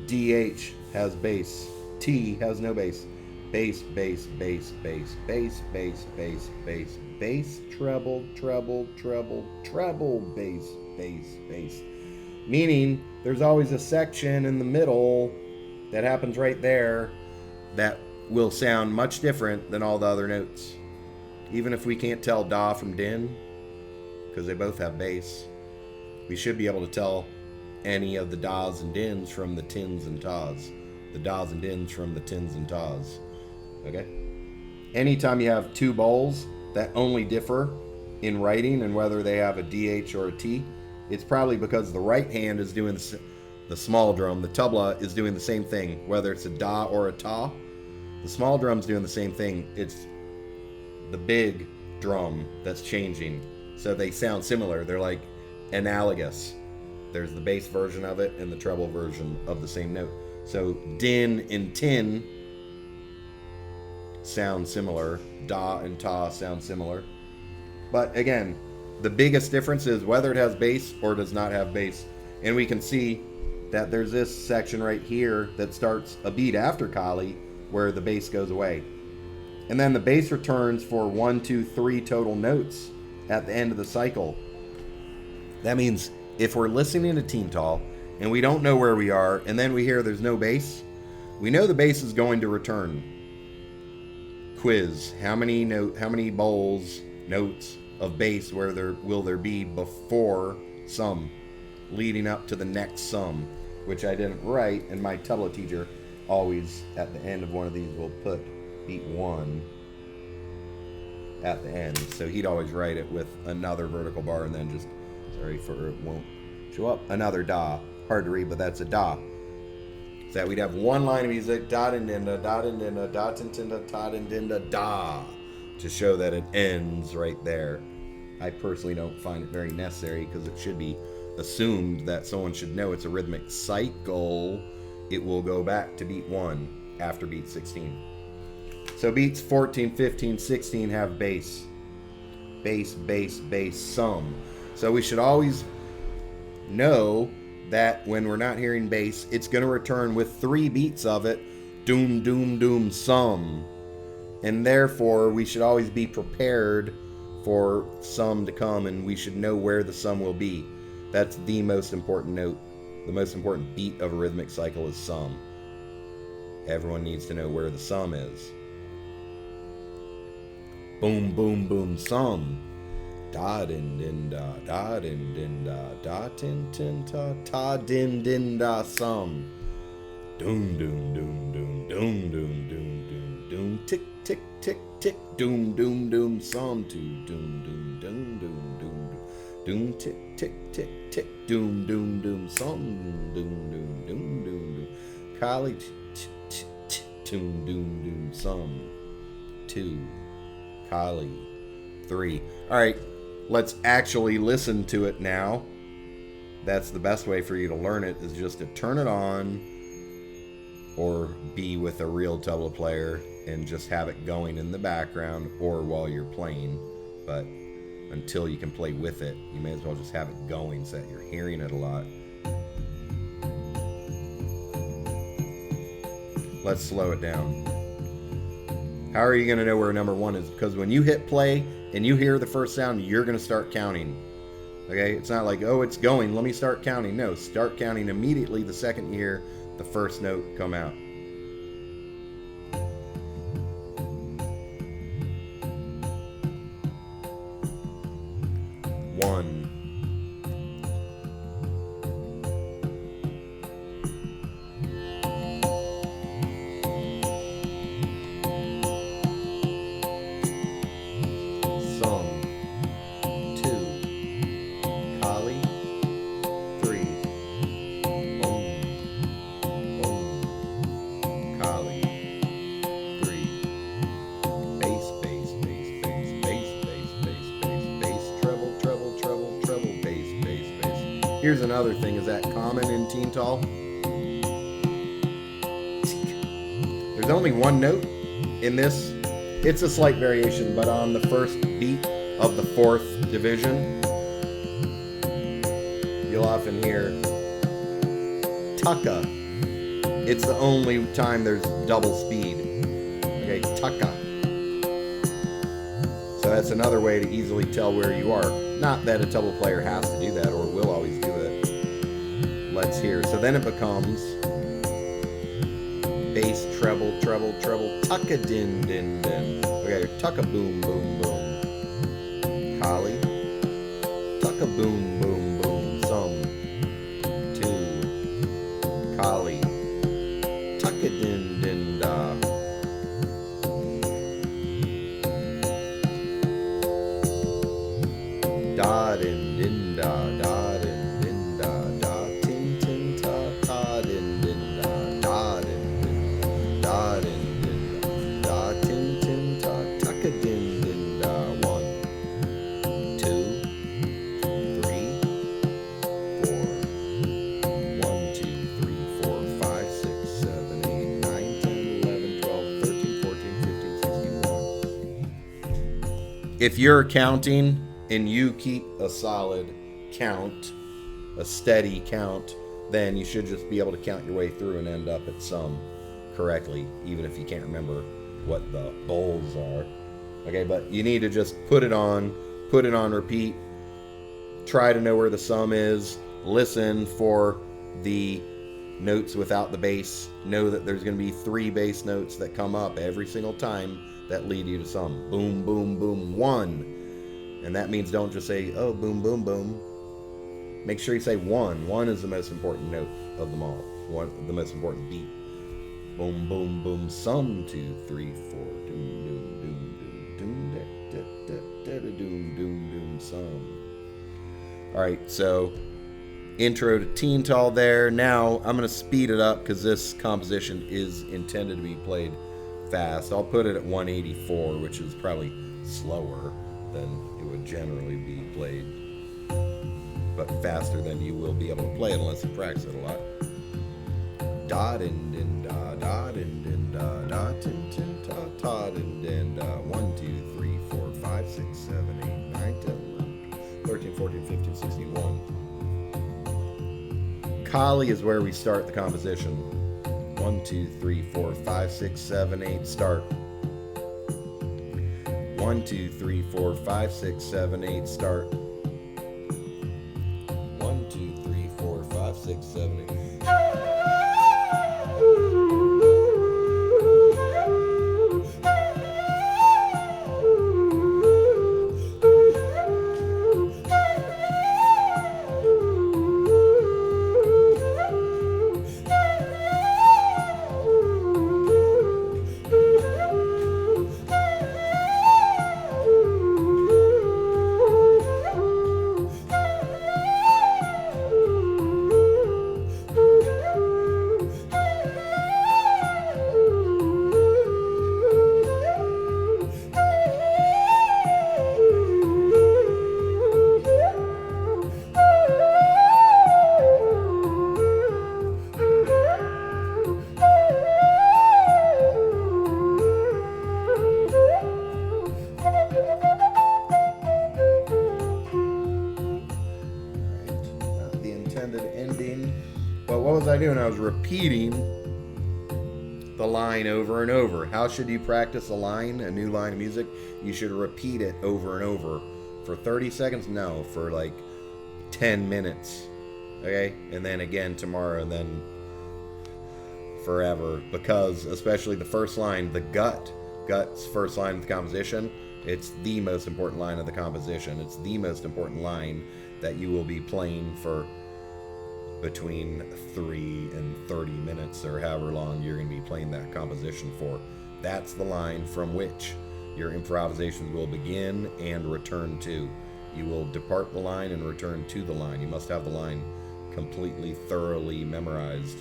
DH has bass. T has no bass. Bass, bass, bass, bass, bass, bass, bass, bass, bass, treble, treble, treble, treble, bass, bass, bass. Meaning there's always a section in the middle that happens right there that will sound much different than all the other notes. Even if we can't tell da from din, because they both have bass, we should be able to tell any of the das and dins from the tins and tas. The das and dins from the tins and tas. Okay? Anytime you have 2 bowls that only differ in writing and whether they have a DH or a T, it's probably because the right hand is doing the small drum. The tabla is doing the same thing, whether it's a da or a ta. The small drum's doing the same thing. It's the big drum that's changing. So they sound similar. They're like analogous. There's the bass version of it and the treble version of the same note. So din and tin sound similar. Da and ta sound similar. But again, the biggest difference is whether it has bass or does not have bass. And we can see that there's this section right here that starts a beat after Kali where the bass goes away. And then the bass returns for 1, 2, 3 total notes at the end of the cycle. That means if we're listening to Teental and we don't know where we are and then we hear there's no bass, we know the bass is going to return. Quiz. How many bowls, notes of bass will there be before sum, leading up to the next sum, which I didn't write, and my tabla teacher always at the end of one of these will put beat 1 at the end. So he'd always write it with another vertical bar and then just, sorry for it won't show up, another da. Hard to read, but that's a da. So that we'd have one line of music, da din dinda, da din dinda, da tin tinda, ta din dinda, da, to show that it ends right there. I personally don't find it very necessary because it should be assumed that someone should know it's a rhythmic cycle, it will go back to beat 1 after beat 16. So beats 14, 15, 16 have bass. Bass, bass, bass, some. So we should always know that when we're not hearing bass, it's going to return with 3 beats of it. Doom, doom, doom, some. And therefore, we should always be prepared for some to come, and we should know where the some will be. That's the most important note. The most important beat of a rhythmic cycle is some. Everyone needs to know where the some is. Boom, boom, boom, some. Da din din da, da din din da, da tin tin ta, ta din din da, some. Doom, doom, doom, doom, doom, doom, doom, doom, doom, tick, tick, tick, tick, doom, doom, doom, some, two, doom, doom, doom, doom, doom, doom, tick, tick, tick, tick, doom, doom, doom, some, doom, doom, doom, doom, doom, Kali, doom, doom, doom, some, 2, Kali, 3. All right, let's actually listen to it now. That's the best way for you to learn it, is just to turn it on or be with a real tabla player and just have it going in the background or while you're playing. But until you can play with it, you may as well just have it going so that you're hearing it a lot. Let's slow it down. How are you going to know where number 1 is? Because when you hit play and you hear the first sound, you're going to start counting. Okay? It's not like, oh, it's going, let me start counting. No, start counting immediately the second you hear the first note come out. One. Here's another thing, is that common in Teental? There's only one note in this. It's a slight variation, but on the first beat of the 4th division, you'll often hear tucka. It's the only time there's double speed. Okay, tucka. So that's another way to easily tell where you are. Not that a tabla player has to do that or will always do it. Let's hear. So then it becomes bass, treble, treble, treble, tucka din din din. Okay, tucka boom boom boom. Kali. Tucka boom boom boom. Some. 2. Kali. Tucka din din da. Da din din da, da din din da, da tin tin ta, ta din din da, da din din, da din din da, tin tin ta, tucka din din da. 1, 2, 3, 4. 1, 2, 3, 4, 5, 6, 7, 8, 9, 10, 11, 12, 13, 14, 15, 16, 1. If you're counting and you keep a solid count, a steady count, then you should just be able to count your way through and end up at some correctly, even if you can't remember what the bols are. Okay, but you need to just put it on repeat, try to know where the sum is, listen for the notes without the bass, know that there's going to be 3 bass notes that come up every single time that lead you to some. Boom, boom, boom, 1. And that means don't just say, oh, boom, boom, boom. Make sure you say 1. 1 is the most important note of them all. The most important beat. Boom, boom, boom, some, 2, 3, 4. Doom, doom, doom, doom, doom, da, da, da, da, doom, doom, doom, some. All right, so intro to Teental there. Now I'm going to speed it up because this composition is intended to be played fast. I'll put it at 184, which is probably slower than it would generally be played. but faster than you will be able to play it unless you practice it a lot. Da din din da da din din da da tin tin ta ta din din da 1 2 3 4 5 6 7 8 9 10 11 13 14 15 16 1. Kali is where we start the composition. 1 2 3 4 5 6 7 8 start. 1 2 3 4 5 6 7 8 start. 1 2 3 4 5 6 7 8. I was repeating the line over and over. How should you practice a line, a new line of music? You should repeat it over and over. For 30 seconds? No, for like 10 minutes. Okay? And then again tomorrow, and then forever. Because especially the first line, the gut's first line of the composition, it's the most important line of the composition. It's the most important line that you will be playing for between 3 and 30 minutes, or however long you're going to be playing that composition for. That's the line from which your improvisations will begin and return to. You will depart the line and return to the line. You must have the line completely, thoroughly memorized.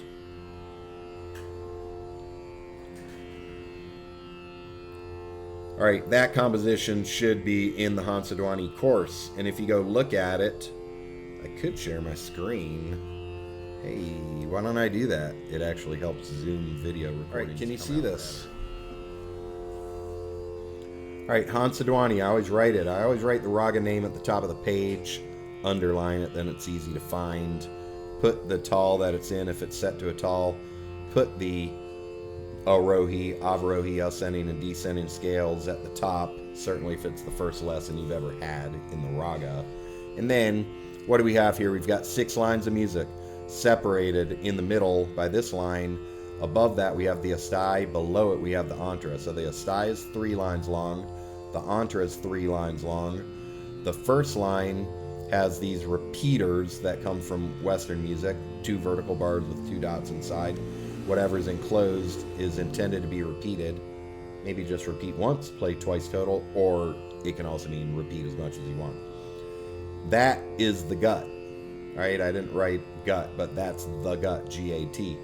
All right, that composition should be in the Hansadhwani course. And if you go look at it, I could share my screen. Hey, why don't I do that? It actually helps Zoom video recordings. All right, can you see this? All right, Hansadhwani, I always write it. I always write the raga name at the top of the page, underline it, then it's easy to find. Put the tal that it's in if it's set to a tal. Put the arohi, avarohi, ascending and descending scales at the top, certainly if it's the first lesson you've ever had in the raga. And then, what do we have here? We've got 6 lines of music, separated in the middle by this line. Above that we have the astai, below it we have the antra. So the astai is 3 lines long, the antra is 3 lines long. The first line has these repeaters that come from Western music, 2 vertical bars with 2 dots inside. Whatever's enclosed is intended to be repeated. Maybe just repeat once, play twice total, or it can also mean repeat as much as you want. That is the gut. Alright, I didn't write gut, but that's the gut, G-A-T.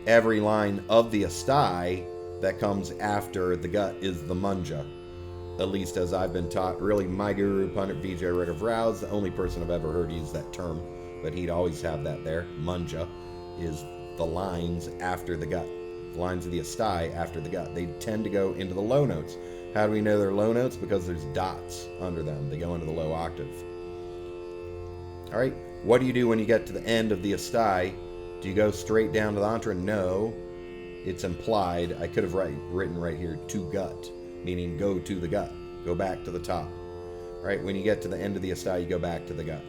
Every line of the astai that comes after the gut is the manja. At least as I've been taught. Really, my guru, Pandit Vijay Raghav is the only person I've ever heard use that term, but he'd always have that there. Manja is the lines after the gut. The lines of the astai after the gut. They tend to go into the low notes. How do we know they're low notes? Because there's dots under them. They go into the low octave. All right, what do you do when you get to the end of the astai? Do you go straight down to the antra? No, it's implied. I could have written right here, to gut, meaning go to the gut, go back to the top. All right, when you get to the end of the astai, you go back to the gut.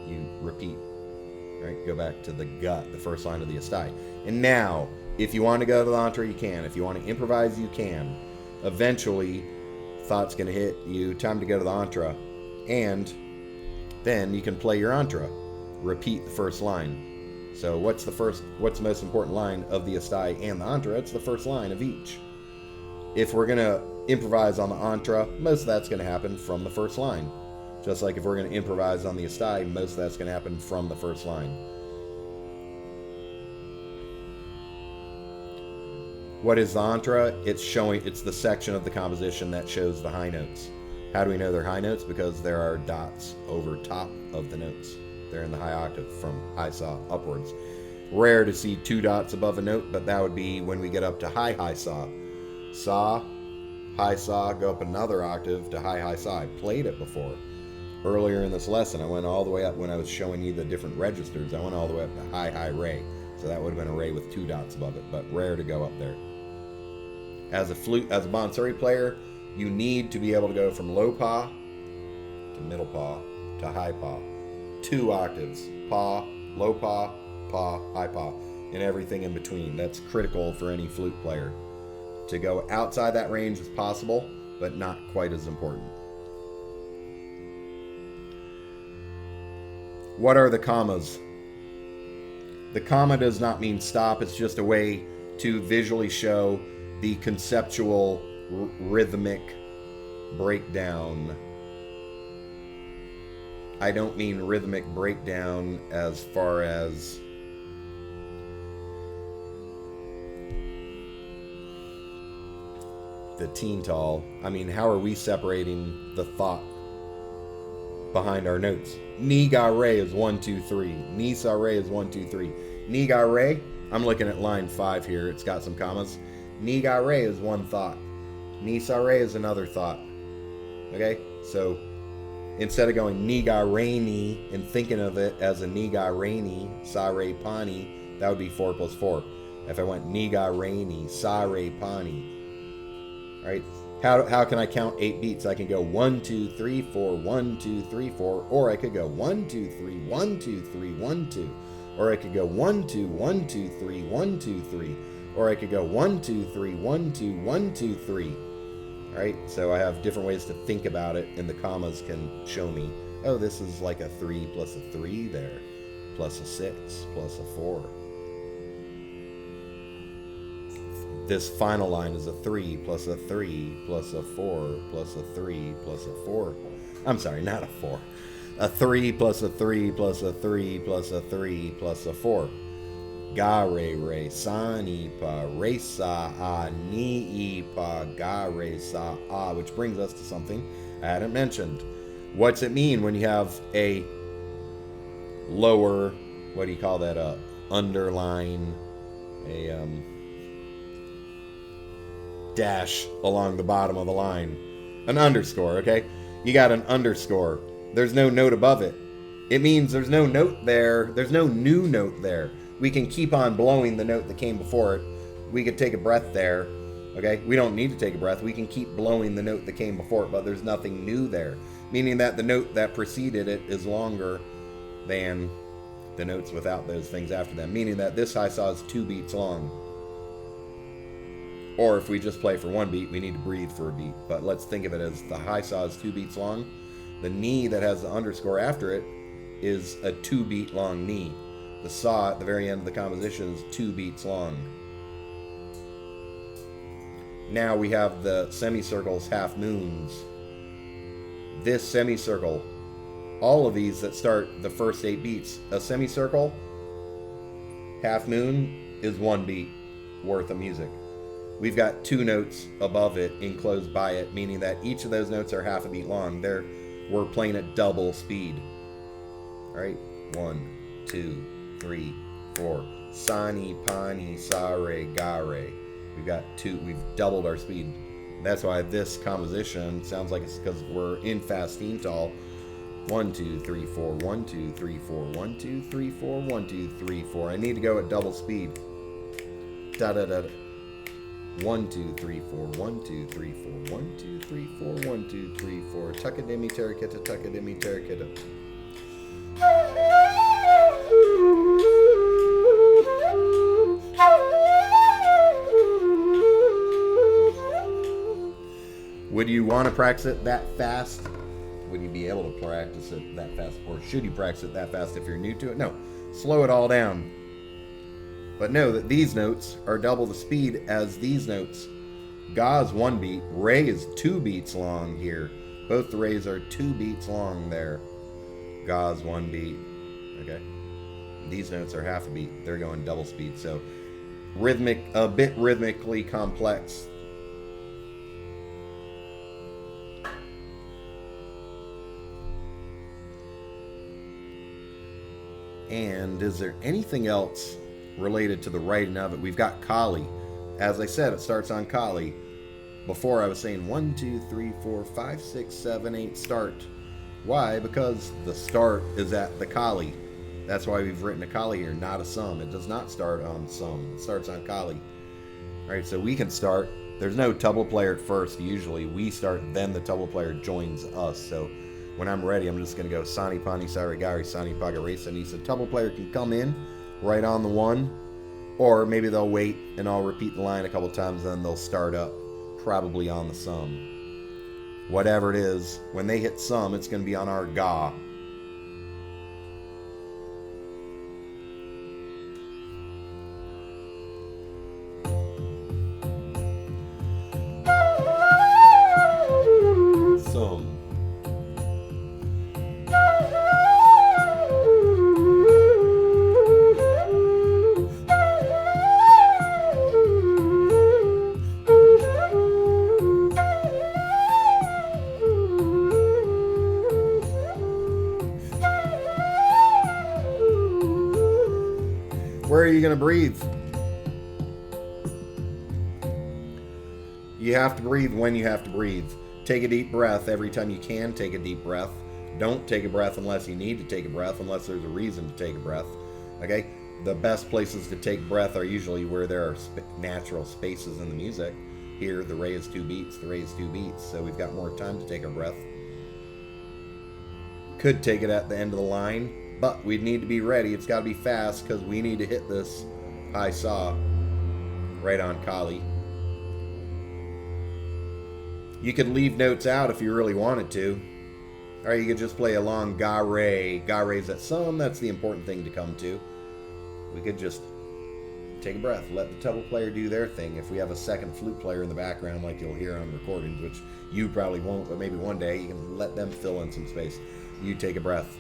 You repeat, right? Go back to the gut, the first line of the astai. And now, if you want to go to the antra, you can. If you want to improvise, you can. Eventually, thought's going to hit you, time to go to the antra, and then you can play your antra. Repeat the first line. So what's the most important line of the astai and the antra? It's the first line of each. If we're going to improvise on the antra, most of that's going to happen from the first line. Just like if we're going to improvise on the astai, most of that's going to happen from the first line. What is the antra? It's the section of the composition that shows the high notes. How do we know they're high notes? Because there are dots over top of the notes. They're in the high octave from high saw upwards. Rare to see 2 dots above a note, but that would be when we get up to high saw. Saw, high saw, go up another octave to high saw. I played it before. Earlier in this lesson, I went all the way up when I was showing you the different registers. I went all the way up to high re. So that would have been a re with 2 dots above it, but rare to go up there. As a Bansuri player, you need to be able to go from low pa to middle pa to high pa. 2 octaves. Pa, low pa, high pa, and everything in between. That's critical for any flute player. To go outside that range is possible, but not quite as important. What are the commas? The comma does not mean stop. It's just a way to visually show the conceptual rhythmic breakdown. I don't mean rhythmic breakdown as far as the Teental. I mean, how are we separating the thought behind our notes? Ni ga re is 1 2 3. Ni sa re is 1 2 3. Ni ga re. I'm looking at line 5 here. It's got some commas. Ni ga re is one thought. Ni sa re is another thought. Okay, so instead of going ni ga re ni and thinking of it as a ni ga re ni sa re pa ni, that would be 4 plus 4. If I went ni ga re ni sa re pa ni. Right? How can I count 8 beats? I can go 1 2 3 4 1 2 3 4, or I could go 1 2 3 1 2 3 1 2, or I could go 1 2 1 2 3 1 2 3, or I could go 1 2 3 1 2 1 2 3. All right? So I have different ways to think about it, and the commas can show me, oh, this is like a 3 plus a 3 there, plus a 6 plus a 4. This final line is a 3 plus a 3 plus a 4 plus a 3 plus a 4. I'm sorry, not a 4. A 3 plus a 3 plus a 3 plus a 3 plus a 4. Ga re re sa ni pa re sa a ni pa ga re sa a, which brings us to something I hadn't mentioned. What's it mean when you have a lower, what do you call that, underline, a dash along the bottom of the line? An underscore, okay? You got an underscore. There's no note above it. It means there's no note there. There's no new note there. We can keep on blowing the note that came before it. We could take a breath there, okay? We don't need to take a breath. We can keep blowing the note that came before it, but there's nothing new there. Meaning that the note that preceded it is longer than the notes without those things after them. Meaning that this high saw is 2 beats long. Or if we just play for 1 beat, we need to breathe for a beat. But let's think of it as the high saw is 2 beats long. The ni that has the underscore after it is a 2 beat long ni. The saw at the very end of the composition is 2 beats long. Now we have the semicircles, half moons. This semicircle, all of these that start the first 8 beats, a semicircle, half moon is 1 beat worth of music. We've got 2 notes above it enclosed by it, meaning that each of those notes are half a beat long. We're playing at double speed. All right, 1 2 3 4. Sa ni pa ni sa re ga re. We've got 2. We've doubled our speed. That's why this composition sounds like it's because we're in fast Teental. 1 2 3 4 1 2 3 4 1 2 3 4 1 2 3 4. I need to go at double speed. Da da da. 1 2 3 4 1 2 3 4 1 2 3 4 1 2 3 4. Tuckademi terrakita, tuckademi terrakita. Would you want to practice it that fast? Would you be able to practice it that fast? Or should you practice it that fast if you're new to it? No. Slow it all down. But know that these notes are double the speed as these notes. Ga is 1 beat. Re is 2 beats long here. Both the Re's are 2 beats long there. Ga is 1 beat. Okay. These notes are half a beat. They're going double speed. So a bit rhythmically complex. And is there anything else related to the writing of it? We've got Kali. As I said, it starts on Kali. Before I was saying 1, 2, 3, 4, 5, 6, 7, 8 start. Why? Because the start is at the Kali. That's why we've written a Kali here, not a sum. It does not start on sum. It starts on Kali. All right, so we can start. There's no tabla player at first. Usually we start, then the tabla player joins us. So when I'm ready, I'm just going to go Sani Pani Sarigari Sani Pagare Sani. So tabla player can come in right on the 1, or maybe they'll wait and I'll repeat the line a couple times, then they'll start up, probably on the sum. Whatever it is, when they hit sum, it's going to be on our ga. Sum. Where are you going to breathe? You have to breathe when you have to breathe. Take a deep breath every time you can. Take a deep breath. Don't take a breath unless you need to take a breath, unless there's a reason to take a breath. Okay? The best places to take breath are usually where there are natural spaces in the music. Here, the re is 2 beats, the re is 2 beats, so we've got more time to take our breath. Could take it at the end of the line, but we'd need to be ready. It's got to be fast because we need to hit this high saw right on Kali. You could leave notes out if you really wanted to. Or you could just play along ga re. Ga re's at sum. That's the important thing to come to. We could just take a breath. Let the tabla player do their thing. If we have a second flute player in the background like you'll hear on recordings, which you probably won't, but maybe one day, you can let them fill in some space. You take a breath.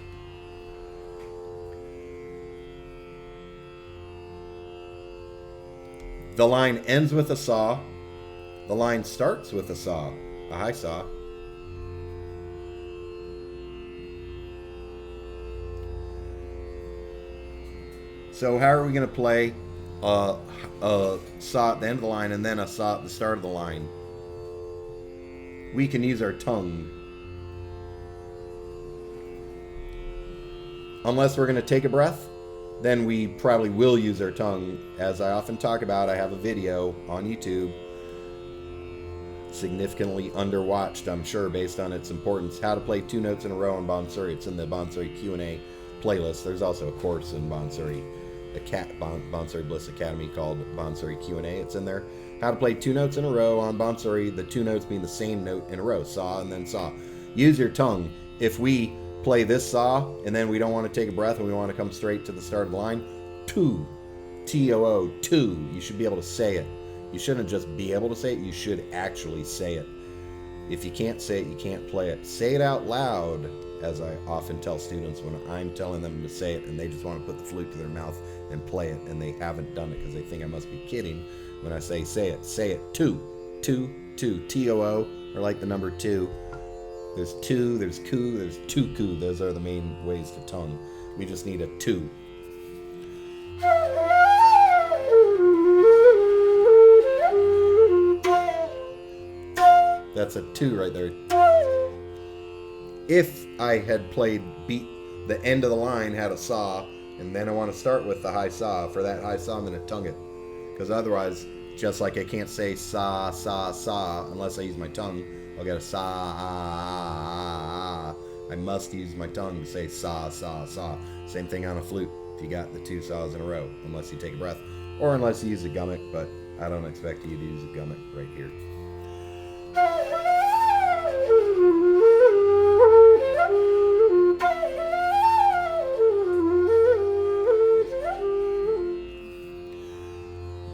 The line ends with a saw. The line starts with a saw, a high saw. So how are we going to play a saw at the end of the line and then a saw at the start of the line? We can use our tongue. Unless we're going to take a breath, then we probably will use our tongue. As I often talk about, I have a video on YouTube, significantly underwatched, I'm sure, based on its importance, how to play 2 notes in a row in Bansuri. It's in the Bansuri Q&A playlist. There's also a course in Bansuri, Bansuri Bliss Academy called Bansuri Q&A. It's in there. How to play 2 notes in a row on Bansuri, the 2 notes being the same note in a row, saw and then saw. Use your tongue. If we play this saw and then we don't want to take a breath and we want to come straight to the start of the line, 2, T-O-O, 2. You should be able to say it. You shouldn't just be able to say it, you should actually say it. If you can't say it, you can't play it. Say it out loud, as I often tell students when I'm telling them to say it and they just want to put the flute to their mouth and play it, and they haven't done it because they think I must be kidding when I say it. Say it. 2, 2, 2, T-O-O, or like the number 2. There's 2, there's ku, there's 2 ku. Those are the main ways to tongue. We just need a 2. That's a 2 right there. If I had played the end of the line had a saw, and then I want to start with the high saw, for that high saw I'm going to tongue it. Because otherwise, just like I can't say sa, sa, sa, unless I use my tongue, I'll get a sa, I must use my tongue to say sa, sa, sa. Same thing on a flute, if you got the 2 saws in a row, unless you take a breath. Or unless you use a gamak, but I don't expect you to use a gamak right here.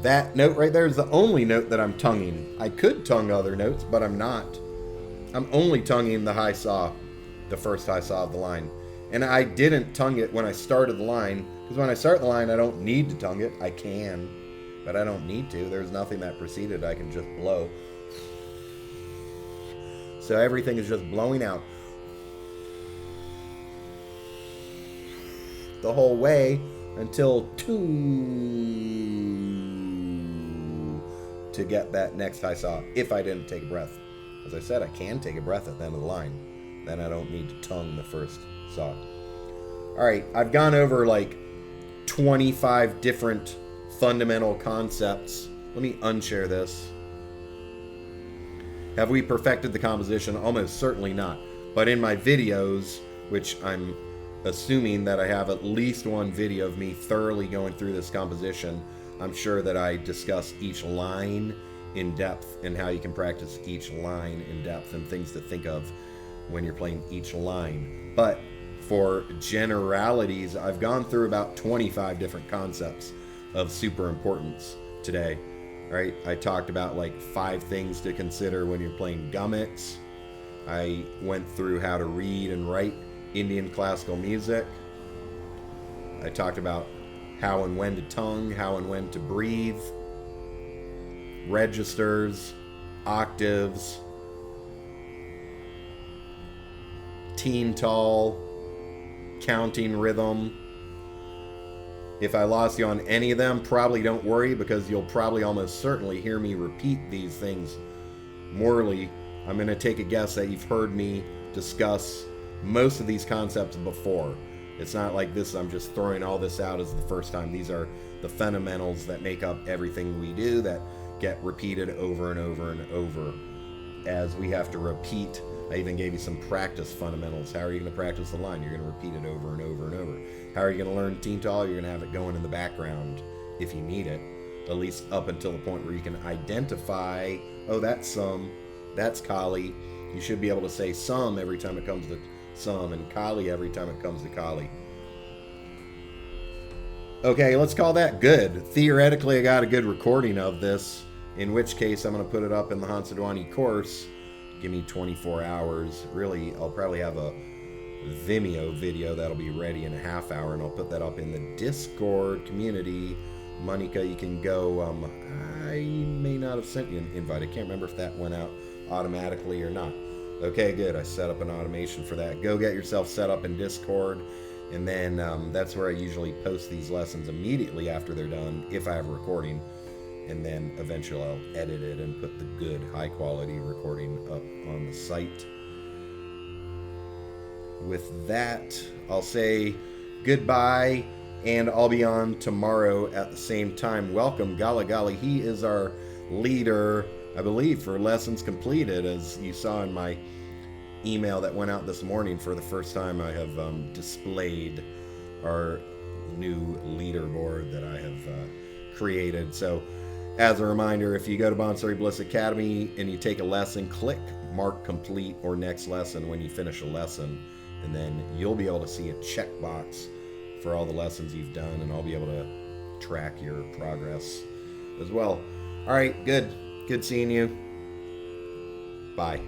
That note right there is the only note that I'm tonguing. I could tongue other notes, but I'm not. I'm only tonguing the high saw, the first high saw of the line. And I didn't tongue it when I started the line, because when I start the line, I don't need to tongue it. I can, but I don't need to. There's nothing that preceded. I can just blow. So everything is just blowing out. the whole way until 2 to get that next high saw, if I didn't take a breath. As I said, I can take a breath at the end of the line. Then I don't need to tongue the first saw. Alright, I've gone over like 25 different fundamental concepts. Let me unshare this. Have we perfected the composition? Almost certainly not. But in my videos, which I'm assuming that I have at least one video of me thoroughly going through this composition, I'm sure that I discuss each line in depth and how you can practice each line in depth and things to think of when you're playing each line. But for generalities, I've gone through about 25 different concepts of super importance today. Right? I talked about like 5 things to consider when you're playing gamacs. I went through how to read and write Indian classical music. I talked about how and when to tongue, how and when to breathe, registers, octaves, Teental, counting rhythm. If I lost you on any of them, probably don't worry, because you'll probably almost certainly hear me repeat these things morally. I'm going to take a guess that you've heard me discuss most of these concepts before. It's not like this, I'm just throwing all this out as the first time. These are the fundamentals that make up everything we do, that get repeated over and over and over as we have to repeat. I even gave you some practice fundamentals. How are you going to practice the line? You're going to repeat it over and over and over. How are you going to learn Teental? You're going to have it going in the background if you need it, at least up until the point where you can identify, oh, that's some, that's Kali. You should be able to say some every time it comes to some, and Kali every time it comes to Kali. Okay, let's call that good. Theoretically, I got a good recording of this, in which case I'm going to put it up in the Hansadhwani course. Give me 24 hours. Really, I'll probably have a Vimeo video that'll be ready in a half hour, and I'll put that up in the Discord community. Monica, you can go. I may not have sent you an invite. I can't remember if that went out automatically or not. Okay, good. I set up an automation for that. Go get yourself set up in Discord, and then that's where I usually post these lessons immediately after they're done, if I have a recording. And then eventually I'll edit it and put the good, high-quality recording up on the site. With that, I'll say goodbye, and I'll be on tomorrow at the same time. Welcome, Gali Gali. He is our leader, I believe, for lessons completed, as you saw in my email that went out this morning. For the first time, I have displayed our new leaderboard that I have created. So, as a reminder, if you go to Bansuri Bliss Academy and you take a lesson, click Mark Complete or Next Lesson when you finish a lesson, and then you'll be able to see a checkbox for all the lessons you've done, and I'll be able to track your progress as well. All right, good. Good seeing you. Bye.